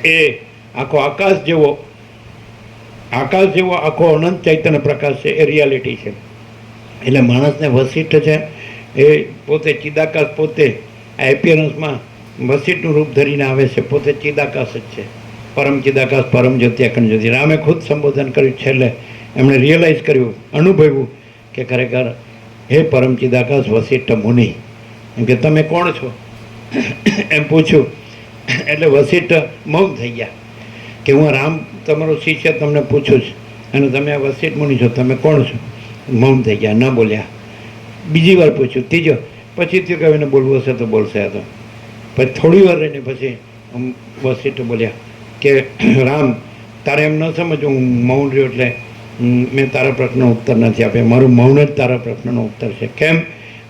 એ આખો આકાશ જેવો આખો અનંત ચૈતન્ય પ્રકાશ છે એ રિયાલિટી છે. એટલે માણસને વસિષ્ઠ છે એ પોતે ચિદાકાશ, પોતે આ એપિયરન્સમાં વસિષ્ઠનું રૂપ ધરીને આવે છે, પોતે ચિદાકાશ જ છે. પરમ ચિદાકાશ, પરમ જ્યોતિ, અખંડ જ્યોતિ. રામે ખુદ સંબોધન કર્યું છેલ્લે, એમણે રિયલાઇઝ કર્યું, અનુભવ્યું કે ખરેખર હે પરમ ચિદાકાશ વસિષ્ઠ મુનિ, એમ કે તમે કોણ છો એમ પૂછ્યું. એટલે વસિષ્ઠ મૌન થઈ ગયા કે હું રામ તમારો શિષ્ય તમને પૂછું છું અને તમે આ વસિષ્ઠ મુનિ છો, તમે કોણ છો? મૌન થઈ ગયા, ન બોલ્યા. બીજી વાર પૂછ્યું, ત્રીજો, પછી થયું કે એને બોલવું હશે તો બોલશે. આ તો પછી થોડી વાર રહીને પછી વસિષ્ઠ બોલ્યા કે રામ તારે એમ ન સમજવું હું મૌન રહ્યો એટલે મેં તારા પ્રશ્નનો ઉત્તર નથી આપ્યો, મારું મૌન જ તારા પ્રશ્નનો ઉત્તર છે. કેમ?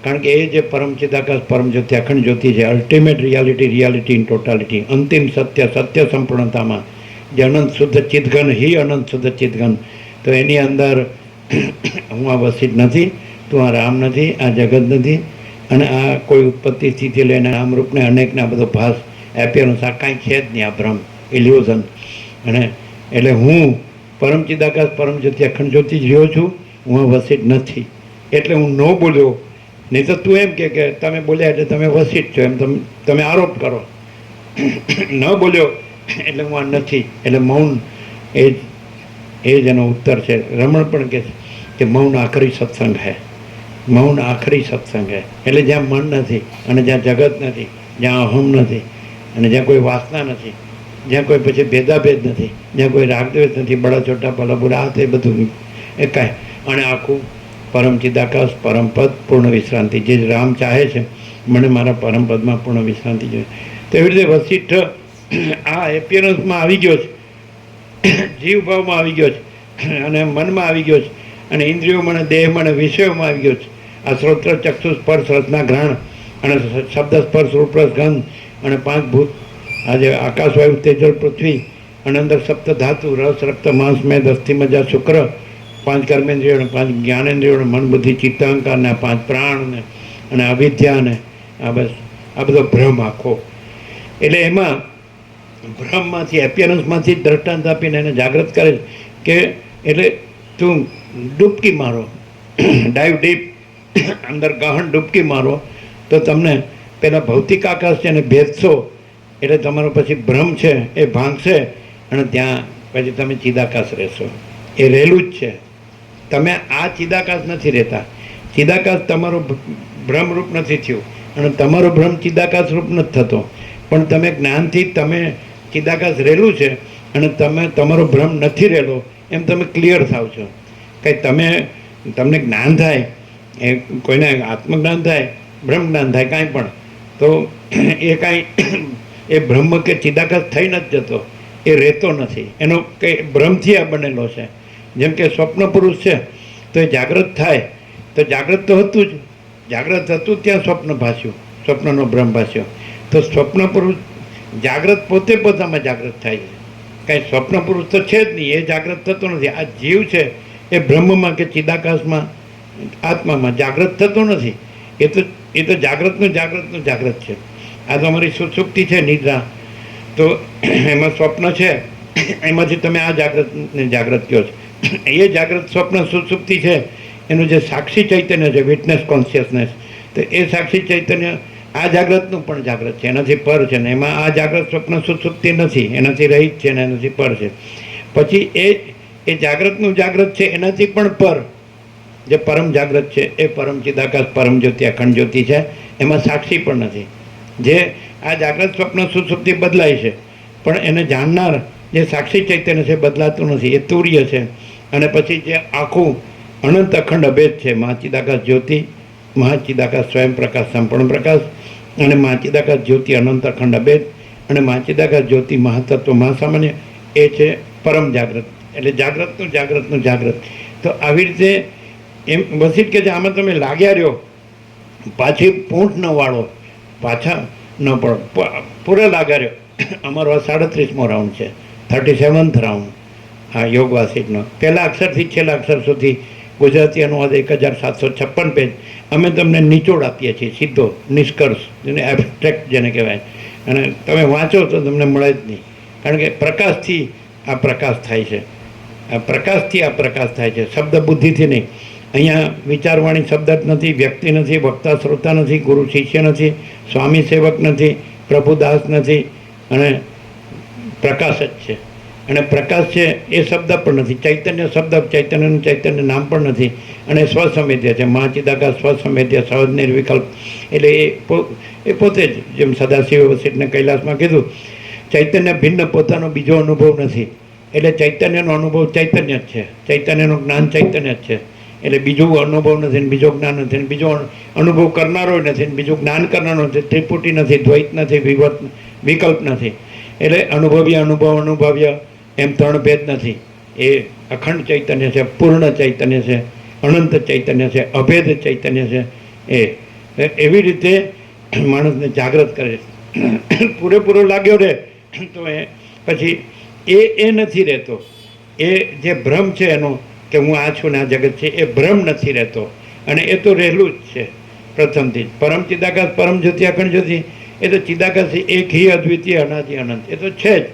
કારણ કે એ જે પરમ ચિદાકાશ, પરમ જ્યોતિ, અખંડ જ્યોતિ છે, અલ્ટિમેટ રિયાલિટી ઇન ટોટાલિટી, અંતિમ સત્ય સંપૂર્ણતામાં જે અનંત શુદ્ધ ચિદઘન, અનંત શુદ્ધ ચિદઘન, તો એની અંદર હું આ વસિષ્ઠ નથી, તું આ રામ નથી, આ જગત નથી, અને આ કોઈ ઉત્પત્તિ સ્થિતિ લઈને નામરૂપને અનેકને આ બધો ભાસ, એપિયરન્સ, આ કાંઈ છે જ નહીં, આ ભ્રમ, ઇલ્યુઝન. અને એટલે હું પરમ ચિદાકાશ, પરમ જ્યોતિ, અખંડ જ્યોતિ જ રહ્યો છું, હું આ વસિષ્ઠ નથી. એટલે હું ન બોલ્યો. નહીં તો તું એમ કે તમે બોલ્યા એટલે તમે વસિષ્ઠ છો, એમ તમે આરોપ કરો. ન બોલ્યો એટલે હું આ નથી. એટલે મૌન એ જ એનો ઉત્તર છે. રમણ પણ કહે છે કે મૌન આખરી સત્સંગ હૈ, મૌન આખરી સત્સંગ હૈ. એટલે જ્યાં મન નથી અને જ્યાં જગત નથી, જ્યાં અહમ નથી અને જ્યાં કોઈ વાસના નથી, જ્યાં કોઈ પછી ભેદાભેદ નથી, જ્યાં કોઈ રાગદ્વેષ નથી, બડા છોટા ભલા બુરા, આ તે બધું એ કાંઈ. અને આખું પરમ ચિદાકાશ, પરમપદ, પૂર્ણ વિશ્રાંતિ, જે રામ ચાહે છે મને મારા પરમપદમાં પૂર્ણ વિશ્રાંતિ જોઈએ. તો એવી રીતે વસિષ્ઠ આ એપિયરન્સમાં આવી ગયો છે, જીવભાવમાં આવી ગયો છે અને મનમાં આવી ગયો છે અને ઇન્દ્રિયોમાં અને દેહમાં અને વિષયોમાં આવી ગયો છે. આ શ્રોત્ર, ચક્ષુ, સ્પર્શ, રસના ઘ્રાણ અને શબ્દ, સ્પર્શ, રૂપ, રસ, ગંધ અને 5 ભૂત, આજે આકાશ, વાયુ, તેજલ, પૃથ્વી અને અંદર સપ્ત ધાતુ, રસ, રક્ત, માંસ, મેદ, અસ્થિ, મજ્જા, શુક્ર, 5 કર્મેન્દ્રિયો અને 5 જ્ઞાનેન્દ્રિયો, મન, બુદ્ધિ, ચિત્ત, અહંકાર ને 5 પ્રાણ અને અવિદ્યા ને આ બસ આ બધો ભ્રમ આખો. એટલે એમાં ભ્રમમાંથી, એપિયરન્સમાંથી દ્રષ્ટાંત આપીને એને જાગૃત કરે કે એટલે તું ડૂબકી મારો, ડાઈવ ડીપ, અંદર ગહન ડૂબકી મારો તો તમને પેલા ભૌતિક આકાશ છે એને ભેદશો એટલે તમારો પછી ભ્રમ છે એ ભાંગશે અને ત્યાં પછી તમે ચિદાકાશ રહેશો. એ રહેલું જ છે. તમે આ ચિદાકાશ નથી રહેતા. ચિદાકાશ તમારો ભ્રમરૂપ નથી થયું અને તમારો ભ્રમ ચિદાકાશ રૂપ નથી થતો, પણ તમે જ્ઞાનથી તમે ચિદાકાશ રહેલું છે અને તમે તમારો ભ્રમ નથી રહેલો એમ તમે ક્લિયર થાવ છો. કંઈ તમને જ્ઞાન થાય, એ કોઈને આત્મજ્ઞાન થાય, બ્રહ્મ જ્ઞાન થાય, કાંઈ પણ, તો એ કાંઈ એ બ્રહ્મ કે ચિદાકાશ થઈ નથી જતો, એ રહેતો નથી. એનો કંઈ ભ્રમથી આ બનેલો છે. જેમ કે સ્વપ્ન પુરુષ છે તો એ જાગૃત થાય તો જાગૃત તો હતું જ, જાગૃત હતું ત્યાં સ્વપ્ન ભાસ્યું, સ્વપ્નનો ભ્રમ ભાસ્યો. તો સ્વપ્ન પુરુષ જાગૃત પોતે પોતામાં જાગૃત થાય છે. કાંઈ સ્વપ્ન પુરુષ તો છે જ નહીં, એ જાગૃત થતો નથી. આ જીવ છે એ બ્રહ્મમાં કે ચિદાકાશમાં, આત્મામાં જાગૃત થતો નથી. એ તો જાગૃતનું જાગૃત છે. આ તો અમારી સુસુપ્તિ છે, નિદ્રા, તો એમાં સ્વપ્ન છે, એમાંથી તમે આ જાગ્રતને જાગ્રત કહો છો. એ જાગ્રત સ્વપ્ન સુષુપ્તિ છે, એનું જે સાક્ષી ચૈતન્ય છે, વિટનેસ કોન્શિયસનેસ, તો એ સાક્ષી ચૈતન્ય આ જાગ્રતનું પણ જાગ્રત છે, એનાથી પર છે ને. એમાં આ જાગ્રત સ્વપ્ન સુષુપ્તિ નથી, એનાથી રહિત છે ને એનાથી પર છે. પછી એ જાગ્રતનું જાગ્રત છે એનાથી પણ પર જે પરમ જાગ્રત છે, એ પરમ ચિદાકાશ પરમ જ્યોતિ અખંડ જ્યોતિ છે, એમાં સાક્ષી પણ નથી. જે આ જાગ્રત સ્વપ્ન સુષુપ્તિ બદલાય છે, પણ એને જાણનાર જે સાક્ષી ચૈતન્ય છે બદલાતું નથી, એ તુર્ય છે. અને પછી જે આખું અનંત અખંડ અભેદ છે, મહાચિદાકાશ જ્યોતિ, મહાચિદાકાશ સ્વયં પ્રકાશ સંપૂર્ણ પ્રકાશ, અને મહાચિદાકાશ જ્યોતિ અનંત અખંડ અભેદ, અને મહાચિદાકાશ જ્યોતિ મહાતત્વ મહાસામાન્ય, એ છે પરમ જાગ્રત. એટલે જાગ્રતનું જાગ્રત. તો આવી રીતે એમ વસીત કે છે, આમાં તમે લાગ્યા રહ્યો, પાછી પૂંઠ ન વાળો, પાછા ન પડો, પૂરા લાગ્યા રહ્યો. અમારો આ 37મો રાઉન્ડ છે, 37th રાઉન્ડ આ યોગ વાસિતનો. પહેલા અક્ષરથી છેલ્લા અક્ષર સુધી ગુજરાતી અનુવાદ 1756 પેજ. અમે તમને નિચોડ આપીએ છીએ, સીધો નિષ્કર્ષ, જેને એબ્સ્ટ્રેક્ટ જેને કહેવાય. અને તમે વાંચો તો તમને મળે જ નહીં, કારણ કે પ્રકાશથી આ પ્રકાશ થાય છે, આ પ્રકાશથી આ પ્રકાશ થાય છે, શબ્દ બુદ્ધિથી નહીં. અહીંયા વિચારવાણી શબ્દ જ નથી, વ્યક્તિ નથી, વક્તા શ્રોતા નથી, ગુરુ શિષ્ય નથી, સ્વામી સેવક નથી, પ્રભુદાસ નથી, અને પ્રકાશ જ છે. અને પ્રકાશ છે એ શબ્દ પણ નથી, ચૈતન્ય શબ્દ, ચૈતન્યનું ચૈતન્ય નામ પણ નથી. અને સ્વસંવેદ્ય છે, મહાચિદાકાશ સ્વસંવેદ્ય, સહજ નિર્વિકલ્પ. એટલે એ પોતે જ, જેમ સદાશિવ વસિષ્ઠને કૈલાસમાં કીધું, ચૈતન્ય ભિન્ન પોતાનો બીજો અનુભવ નથી. એટલે ચૈતન્યનો અનુભવ ચૈતન્ય જ છે, ચૈતન્યનું જ્ઞાન ચૈતન્ય જ છે. એટલે બીજું અનુભવ નથી ને બીજો જ્ઞાન નથી ને બીજો અનુભવ કરનારો નથી ને બીજું જ્ઞાન કરનારો નથી, ત્રિપુટી નથી, દ્વૈત નથી, વિકલ્પ નથી. એટલે અનુભવ્ય એમ ત્રણ ભેદ નથી. એ અખંડ ચૈતન્ય છે, પૂર્ણ ચૈતન્ય છે, અનંત ચૈતન્ય છે, અભેદ ચૈતન્ય છે. એવી રીતે માણસને જાગૃત કરે છે. પૂરેપૂરો લાગ્યો રહે તો એ પછી એ નથી રહેતો. એ જે ભ્રમ છે એનો, કે હું આ છું ને આ જગત છે, એ ભ્રમ નથી રહેતો. અને એ તો રહેલું જ છે પ્રથમથી જ. પરમ ચિદાકાશ પરમ જ્યોતિ અખંડ જ્યોતિ, એ તો ચિદાકાશ એક હિ અદ્વિતીય અનાદિ અનંત, એ તો છે જ.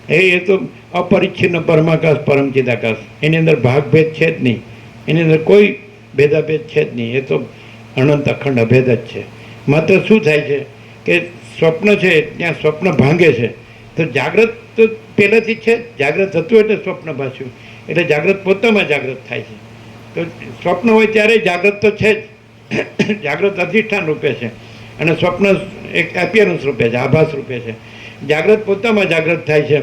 એ તો અપરિચ્છિન્ન પરમાકાશ પરમ ચિદાકાશ, એની અંદર ભાગભેદ છે જ નહીં, એની અંદર કોઈ ભેદાભેદ છે જ નહીં. એ તો અનંત અખંડ અભેદ જ છે. માત્ર શું થાય છે કે સ્વપ્ન છે ત્યાં સ્વપ્ન ભાંગે છે, તો જાગ્રત તો પહેલાંથી છે, જાગ્રત હતું એટલે સ્વપ્ન ભાસ્યું, એટલે જાગ્રત પોતામાં જાગ્રત થાય છે. તો સ્વપ્ન હોય ત્યારે જાગ્રત તો છે જ, જાગ્રત અધિષ્ઠાન રૂપે છે, અને સ્વપ્ન એક એપિયરન્સ રૂપે છે, આભાસ રૂપે છે. જાગ્રત પોતામાં જાગ્રત થાય છે.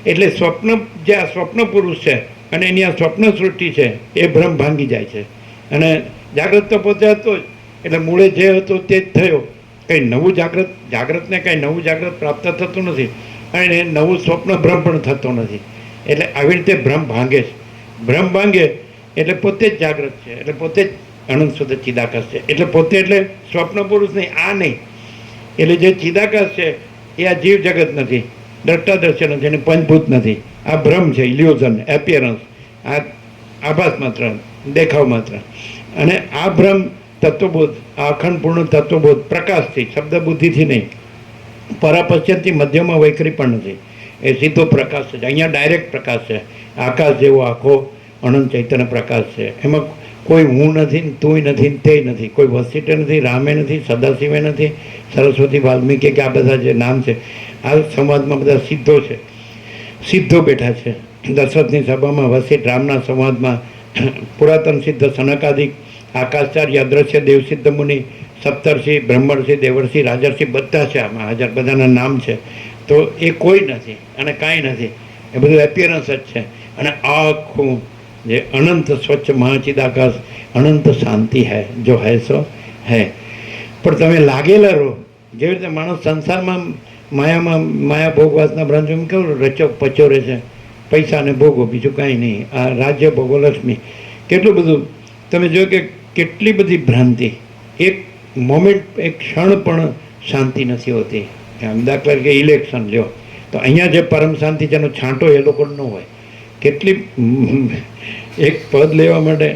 એટલે સ્વપ્ન, જે આ સ્વપ્ન પુરુષ છે અને એની આ સ્વપ્ન સૃષ્ટિ છે, એ ભ્રમ ભાંગી જાય છે. અને જાગ્રત તો પોતે હતો જ, એટલે મૂળે જે હતો તે જ થયો. કંઈ નવું જાગ્રતને કંઈ નવું જાગ્રત પ્રાપ્ત થતું નથી, અને નવું સ્વપ્ન ભ્રમ પણ થતો નથી. એટલે આવી રીતે ભ્રમ ભાંગે છે. ભ્રમ ભાંગે એટલે પોતે જ જાગ્રત છે, એટલે પોતે જ અનંત શુદ્ધ ચિદાકાશ છે. એટલે પોતે એટલે સ્વપ્ન પુરુષ નહીં, આ નહીં. એટલે જે ચિદાકાશ છે એ આ જીવ જગત નથી, દ્રષ્ટા દ્રશ્ય નથી, અને પંચભૂત નથી. આ ભ્રમ છે, ઇલ્યુઝન, એપિયરન્સ, આ આભાસ માત્ર, દેખાવ માત્ર. અને આ ભ્રમ તત્વબોધ, આ અખંડ પૂર્ણ તત્વબોધ પ્રકાશથી, શબ્દ બુદ્ધિથી નહીં, પરાપશ્ચિમથી મધ્યમાં વૈખરી પણ નથી. એ સીધો પ્રકાશ છે. અહીંયા ડાયરેક્ટ પ્રકાશ છે. આકાશ જેવો આખો અનંત ચૈતન્ય પ્રકાશ છે. એમાં કોઈ હું નથી, તુંય નથી, તે નથી, કોઈ વસિષ્ઠ નથી, રામે નથી, સદાશિવે નથી, સરસ્વતી, વાલ્મીકી, કે આ બધા જે નામ છે, આ સંવાદમાં બધા સિદ્ધો છે, સિદ્ધો બેઠા છે. દશરથની સભામાં વસિષ્ઠ, રામના સંવાદમાં પુરાતન સિદ્ધ સનકાદિક, આકાશચાર્ય, અદ્રશ્ય, દેવસિદ્ધ મુનિ, સપ્તર્ષિ, બ્રહ્મર્ષિ, દેવર્ષિ, રાજર્ષિ, બધા છે આમાં હાજર, બધાના નામ છે. તો એ કોઈ નથી અને કાંઈ નથી, એ બધું એપિયરન્સ જ છે. અને આખું જે અનંત સ્વચ્છ મહાચિદાકાશ, અનંત શાંતિ હૈ, જો હૈ સો હૈ. પણ તમે લાગેલા રહો, જેવી રીતે માણસ સંસારમાં માયા ભોગવાસના બ્રાંચોમાં કેવું રચો પચોરે છે, પૈસાને ભોગવો, બીજું કાંઈ નહીં. આ રાજ્ય ભોગો લક્ષ્મી, કેટલું બધું તમે જો કે કેટલી બધી ભ્રાંતિ. એક મોમેન્ટ, એક ક્ષણ પણ શાંતિ નથી હોતી. દાખલા તરીકે ઇલેક્શન લ્યો, તો અહીંયા જે પરમ શાંતિ છે એનો છાંટો એ લોકો ન હોય. કેટલી એક પદ લેવા માટે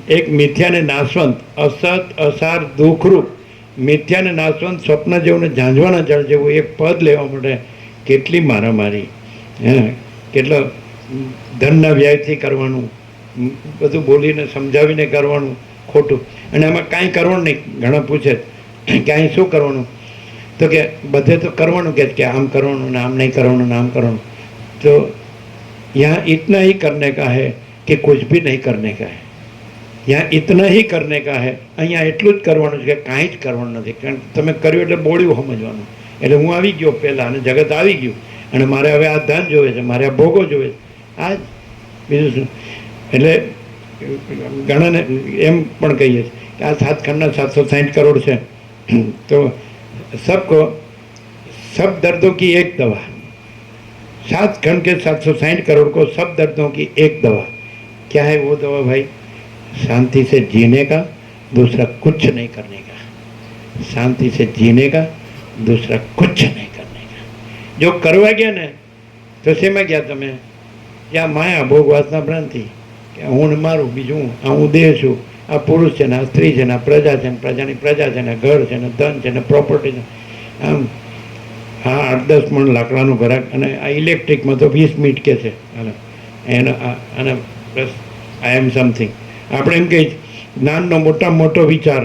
એક મિથ્યાને નાશવંત, અસત અસાર દુઃખરૂપ, મિથ્યાને નાશવંત, સ્વપ્ન જેવું ને ઝાંઝવાના જળ જેવું એક પદ લેવા માટે કેટલી મારામારી, કેટલો ધનના વ્યયથી કરવાનું, બધું બોલીને સમજાવીને કરવાનું ખોટું, અને આમાં કાંઈ કરવાનું નહીં. ઘણા પૂછે ક્યાંય શું કરવાનું, તો કે બધે તો કરવાનું કે આમ કરવાનું ને આમ નહીં કરવાનું ને આમ કરવાનું. તો यहाँ इतना ही करने का है कि कुछ भी नहीं करने का है. यहाँ इतना ही करने का है, અહીંયા એટલું જ કરવાનું છે કે કાંઈ જ કરવાનું નથી. કારણ કે તમે કર્યું એટલે બોળ્યું સમજવાનું. એટલે હું આવી ગયો પહેલાં અને જગત આવી ગયું, અને મારે હવે આ ધન જોવે છે, મારે આ ભોગો જોવે છે, આ જ બીજું શું. એટલે ઘણાને એમ પણ કહીએ કે આ 7 ખંડના 760 કરોડ છે, તો સબકો सब दर्दों की एक दवा, 7 खंड के 760 करोड़ को सब दर्दों की एक दवा. क्या है वो दवा भाई? शांति से जीने का, दूसरा कुछ नहीं करने का. शांति से जीने का, दूसरा कुछ नहीं करने का. जो करवा गया ने તો શેમાં ગયા તમે? ત્યાં માયા, ભોગ, વાસના, ભ્રાંતિ, કે હું ને મારું, બીજું આ હું દેહ છું, આ પુરુષ છે ને આ સ્ત્રી છે ને આ પ્રજા છે ને પ્રજાની પ્રજા છે ને ઘર છે ને ધન છે ને પ્રોપર્ટી છે. આમ હા 8-10 મણ લાકડાનું ઘરાક, અને આ ઇલેક્ટ્રિકમાં તો 20 મિનિટ કે છે. એનો અને પ્લસ આઈ એમ સમથિંગ. આપણે એમ કહીએ જ્ઞાનનો મોટામાં મોટો વિચાર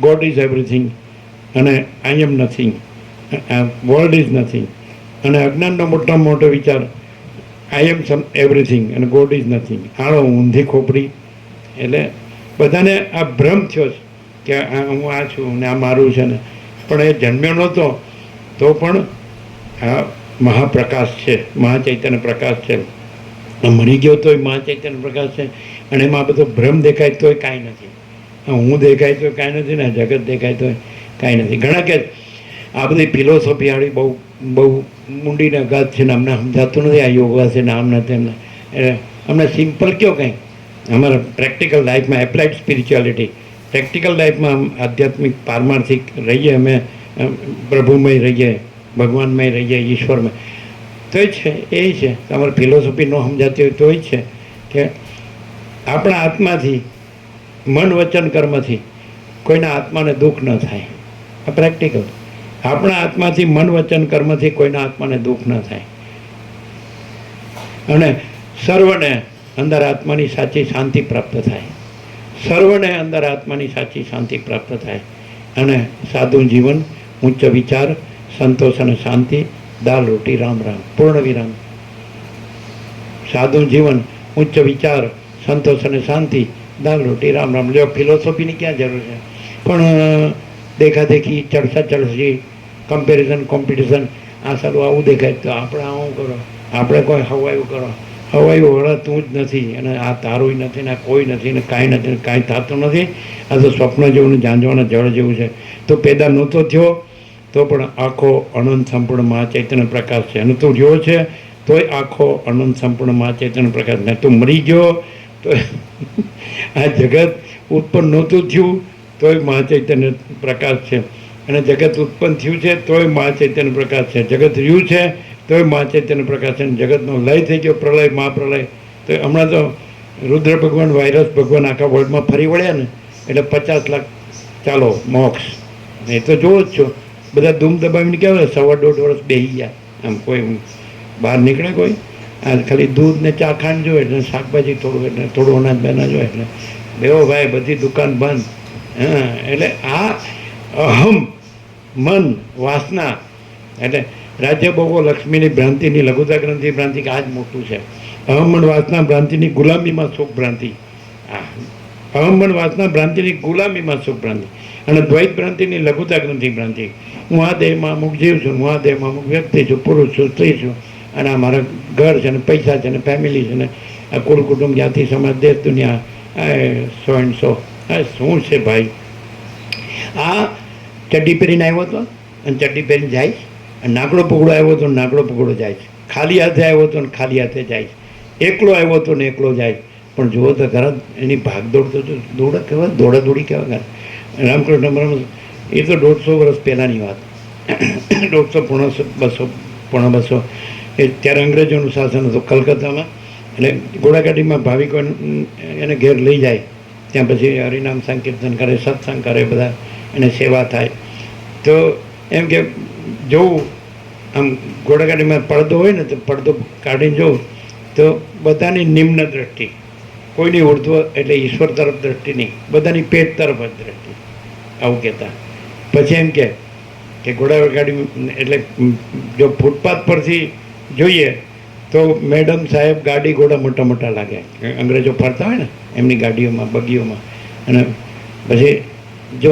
ગોડ ઇઝ એવરીથિંગ, અને આઈ એમ નથિંગ, વર્લ્ડ ઇઝ નથિંગ. અને અજ્ઞાનનો મોટામાં મોટો વિચાર આઈ એમ સમ એવરીથિંગ અને ગોડ ઇઝ નથિંગ. આળો ઊંધી ખોપડી. એટલે બધાને આ ભ્રમ થયો છે કે હું આ છું ને આ મારું છે ને, પણ એ જન્મ્યો નહોતો તો પણ આ મહાપ્રકાશ છે, મહાચૈતન્ય પ્રકાશ છે. મરી ગયો તોય મહાચૈતન્ય પ્રકાશ છે, અને એમાં બધો ભ્રમ દેખાય તોય કાંઈ નથી. હું દેખાય તો કાંઈ નથી ને જગત દેખાય તોય કાંઈ નથી. ઘણા કે આ બધી ફિલોસોફી વાળી બહુ બહુ મૂંડીને અગાધ છે ને અમને સમજાતું નથી, આ યોગા છે ને આમ નથી. એટલે અમને સિમ્પલ કયો કંઈ અમારા પ્રેક્ટિકલ લાઈફમાં એપ્લાઇડ સ્પિરિચ્યુઆલિટી, પ્રેક્ટિકલ લાઈફમાં આધ્યાત્મિક પારમાર્થિક રહીએ, અમે પ્રભુમય રહીએ, ભગવાનમય રહીએ, ઈશ્વરમય, તોય છે એ છે. તમારે ફિલોસોફી ન સમજાતી હોય તોય છે કે આપણા આત્માથી, મન વચન કર્મથી કોઈના આત્માને દુઃખ ન થાય. આ પ્રેક્ટિકલ. આપણા આત્માથી મન વચન કર્મથી કોઈના આત્માને દુઃખ ન થાય, અને સર્વને અંદર આત્માની સાચી શાંતિ પ્રાપ્ત થાય. સર્વને અંદર આત્માની સાચી શાંતિ પ્રાપ્ત થાય. અને સાદું જીવન, ઉચ્ચ વિચાર, સંતોષ અને શાંતિ, દાલ રોટી રામ રામ, પૂર્ણ વિરામ. સાદું જીવન, ઉચ્ચ વિચાર, સંતોષ અને શાંતિ, દાલ રોટી રામ રામ. જો ફિલોસોફીની ક્યાં જરૂર છે? પણ દેખાદેખી, ચડસા ચડસી, કમ્પેરિઝન, કોમ્પિટિશન, આ સારું આવું દેખાય તો આપણે આવું કરો, આપણે કોઈ હવાયું કરો. હવાયું વળા તું જ નથી, અને આ તારું નથી ને કોઈ નથી ને કાંઈ નથી ને કાંઈ થતું નથી. આ તો સ્વપ્ન જેવું ને ઝાંઝવાના જળ જેવું છે. તો પેદા નહોતો થયો તો પણ આખો અનંત સંપૂર્ણ મહાચૈતન્ય પ્રકાશ છે, અને તું રહ્યો છે તોય આખો અનંત સંપૂર્ણ મહાચૈતન્ય પ્રકાશ. ને તું મરી ગયો તો આ જગત ઉત્પન્ન નહોતું થયું તોય મહાચૈતન્ય પ્રકાશ છે, અને જગત ઉત્પન્ન થયું છે તોય મહાચૈતન્ય પ્રકાશ છે. જગત રહ્યું છે તોય મહાચૈતન્ય પ્રકાશ છે. જગતનો લય થઈ ગયો, પ્રલય, મહાપ્રલય. તો હમણાં તો રુદ્ર ભગવાન, વાયરસ ભગવાન આખા વર્લ્ડમાં ફરી વળ્યા ને, એટલે 50 લાખ ચાલો મોક્ષ. એ તો જોવો જ છો, બધા ધૂમ દબાવીને કહેવાય 1.5 વર્ષ બેસી ગયા. આમ કોઈ બહાર નીકળે કોઈ? આ ખાલી દૂધ ને ચા ખાંડ જોઈએ, એટલે શાકભાજી થોડું, એટલે થોડું અનાજ બેના જોઈએ, એટલે બેવો ભાઈ બધી દુકાન બંધ. હા, એટલે આ અહમ, મન, વાસના, એટલે રાજ્ય ભોગો, લક્ષ્મીની ભ્રાંતિની, લઘુતા ગ્રંથિ ભ્રાંતિ, કે આ જ મોટું છે. અહમ મન વાસના ભ્રાંતિની ગુલામીમાં સુખ ભ્રાંતિ. અહમ મન વાસના ભ્રાંતિની ગુલામીમાં સુખ ભ્રાંતિ, અને દ્વૈત ભ્રાંતિની લઘુતા ગ્રંથિ ભ્રાંતિ. હું આ દેહમાં અમુક જીવ છું, હું આ દેહમાં અમુક વ્યક્તિ છું, પુરુષ છું, સ્ત્રી છું, અને આ મારા ઘર છે ને પૈસા છે ને ફેમિલી છે ને આ કુલ કુટુંબ, જ્ઞાતિ, સમાજ, દેશ, દુનિયા, સો એન્ડ સો. આ શું છે ભાઈ? આ ચડ્ડી પહેરીને આવ્યો હતો અને ચડ્ડી પહેરીને જાય, અને નાગડો પગડો આવ્યો હતો ને નાગડો પગડો જાય છે. ખાલી હાથે આવ્યો હતો ને ખાલી હાથે જાય છે. એકલો આવ્યો હતો ને એકલો જાય. પણ જુઓ તો ઘર એની ભાગદોડ તો દોડા કહેવાય, દોડાદોડી કહેવાય. રામકૃષ્ણ પરમહંસ, એ તો 150 વર્ષ પહેલાંની વાત, 150 પોણા 200. એ ત્યારે અંગ્રેજોનું શાસન હતું કલકત્તામાં. એટલે ઘોડાગાડીમાં ભાવિકો એને ઘેર લઈ જાય, ત્યાં પછી હરિનામ સંકીર્તન કરે, સત્સંગ કરે, બધા એને સેવા થાય. તો એમ કે જોવું આમ ઘોડાગાડીમાં પડદો હોય ને તો પડદો કાઢીને જોઉં તો બધાની નિમ્ન દ્રષ્ટિ, કોઈની ઉર્ધ્વ એટલે ઈશ્વર તરફ દ્રષ્ટિ નહીં, બધાની પેટ તરફ જ દ્રષ્ટિ, આવું કહેતા. પછી એમ કે ઘોડાગાડી એટલે જો ફૂટપાથ પરથી જોઈએ તો મેડમ સાહેબ ગાડી ઘોડા મોટા મોટા લાગે, અંગ્રેજો ફરતા હોય ને એમની ગાડીઓમાં બગીઓમાં. અને પછી જો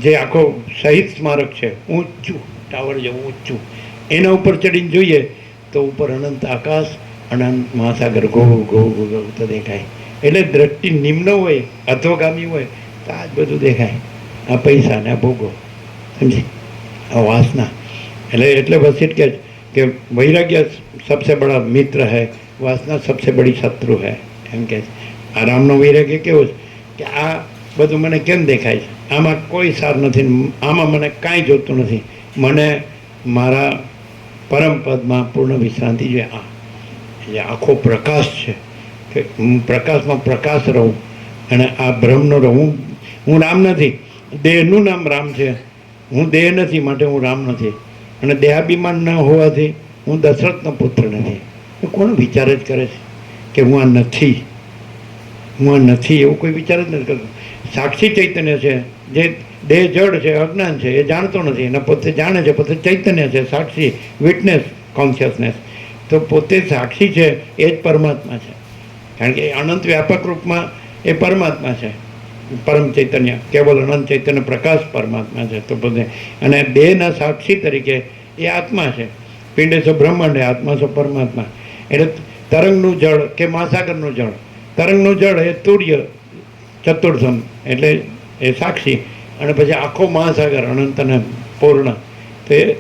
જે આખો શહીદ સ્મારક છે ઊંચું ટાવર જેવું ઊંચું, એના ઉપર ચડીને જોઈએ તો ઉપર અનંત આકાશ, અનંત મહાસાગર ઘો ઘો ઘો તો દેખાય. એટલે દ્રષ્ટિ નિમ્ન હોય, અધોગામી હોય તો આ જ બધું દેખાય. આ પૈસા ને આ ભોગો, સમજી, આ વાસના. એટલે વસિષ્ઠ કે વૈરાગ્ય सबसे बड़ा मित्र है, वासना सबसे बड़ी शत्रु है, એમ કે આ રામનો વૈરાગ્ય કેવો છે કે આ બધું મને કેમ દેખાય છે, આમાં કોઈ સાર નથી, આમાં મને કાંઈ જોતું નથી, મને મારા પરમ પદમાં પૂર્ણ વિશ્રાંતિ જોઈએ. આ એટલે આખો પ્રકાશ છે કે હું પ્રકાશમાં પ્રકાશ રહું અને આ બ્રહ્મનો રહું. હું રામ નથી, દેહનું નામ રામ છે, હું દેહ નથી માટે હું રામ નથી. અને દેહાભિમાન ન હોવાથી હું દશરથનો પુત્ર નથી. એ કોણ વિચાર જ કરે છે કે હું આ નથી, હું આ નથી, એવું કોઈ વિચાર જ નથી કરતું. સાક્ષી ચૈતન્ય છે, જે દેહ જડ છે, અજ્ઞાન છે, એ જાણતો નથી, અને પોતે જાણે છે, પોતે ચૈતન્ય છે, સાક્ષી, વિટનેસ, કોન્શિયસનેસ. તો પોતે સાક્ષી છે એ જ પરમાત્મા છે, કારણ કે અનંત વ્યાપક રૂપમાં એ પરમાત્મા છે. પરમ ચૈતન્ય, કેવલ અનંત ચૈતન્ય પ્રકાશ પરમાત્મા છે. તો પોતે અને દેહના સાક્ષી તરીકે એ આત્મા છે. પિંડ છો બ્રહ્માંડ, આત્મા છો પરમાત્મા. એટલે તરંગનું જળ કે મહાસાગરનું જળ, તરંગનું જળ એ તુર્ય ચતુર્થમ એટલે એ સાક્ષી, અને પછી આખો મહાસાગર અનંત અને પૂર્ણ તો એ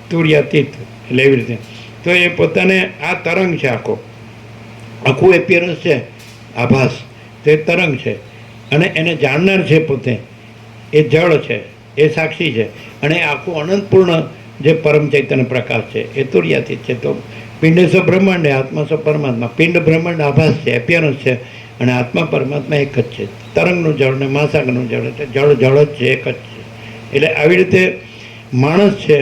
તુર્યાતીત, એટલે એવી રીતે. તો એ પોતાને આ તરંગ છે, આખું એપિયરન્સ છે, આભાસ, તો એ તરંગ છે. અને એને જાણનાર છે પોતે, એ જળ છે, એ સાક્ષી છે. અને આખું અનંતપૂર્ણ જે પરમ ચૈતન્ય પ્રકાશ છે એ તુર્યાતીત છે. તો પિંડ સો બ્રહ્માંડ, આત્મા સો પરમાત્મા. પિંડ બ્રહ્માંડ આભાસ છે, એપિયરન્સ છે, અને આત્મા પરમાત્મા એક જ છે. તરંગનું જળ ને મહાસાગરનું જળ એટલે જળ જળ જ છે, એક જ છે. એટલે આવી રીતે માણસ છે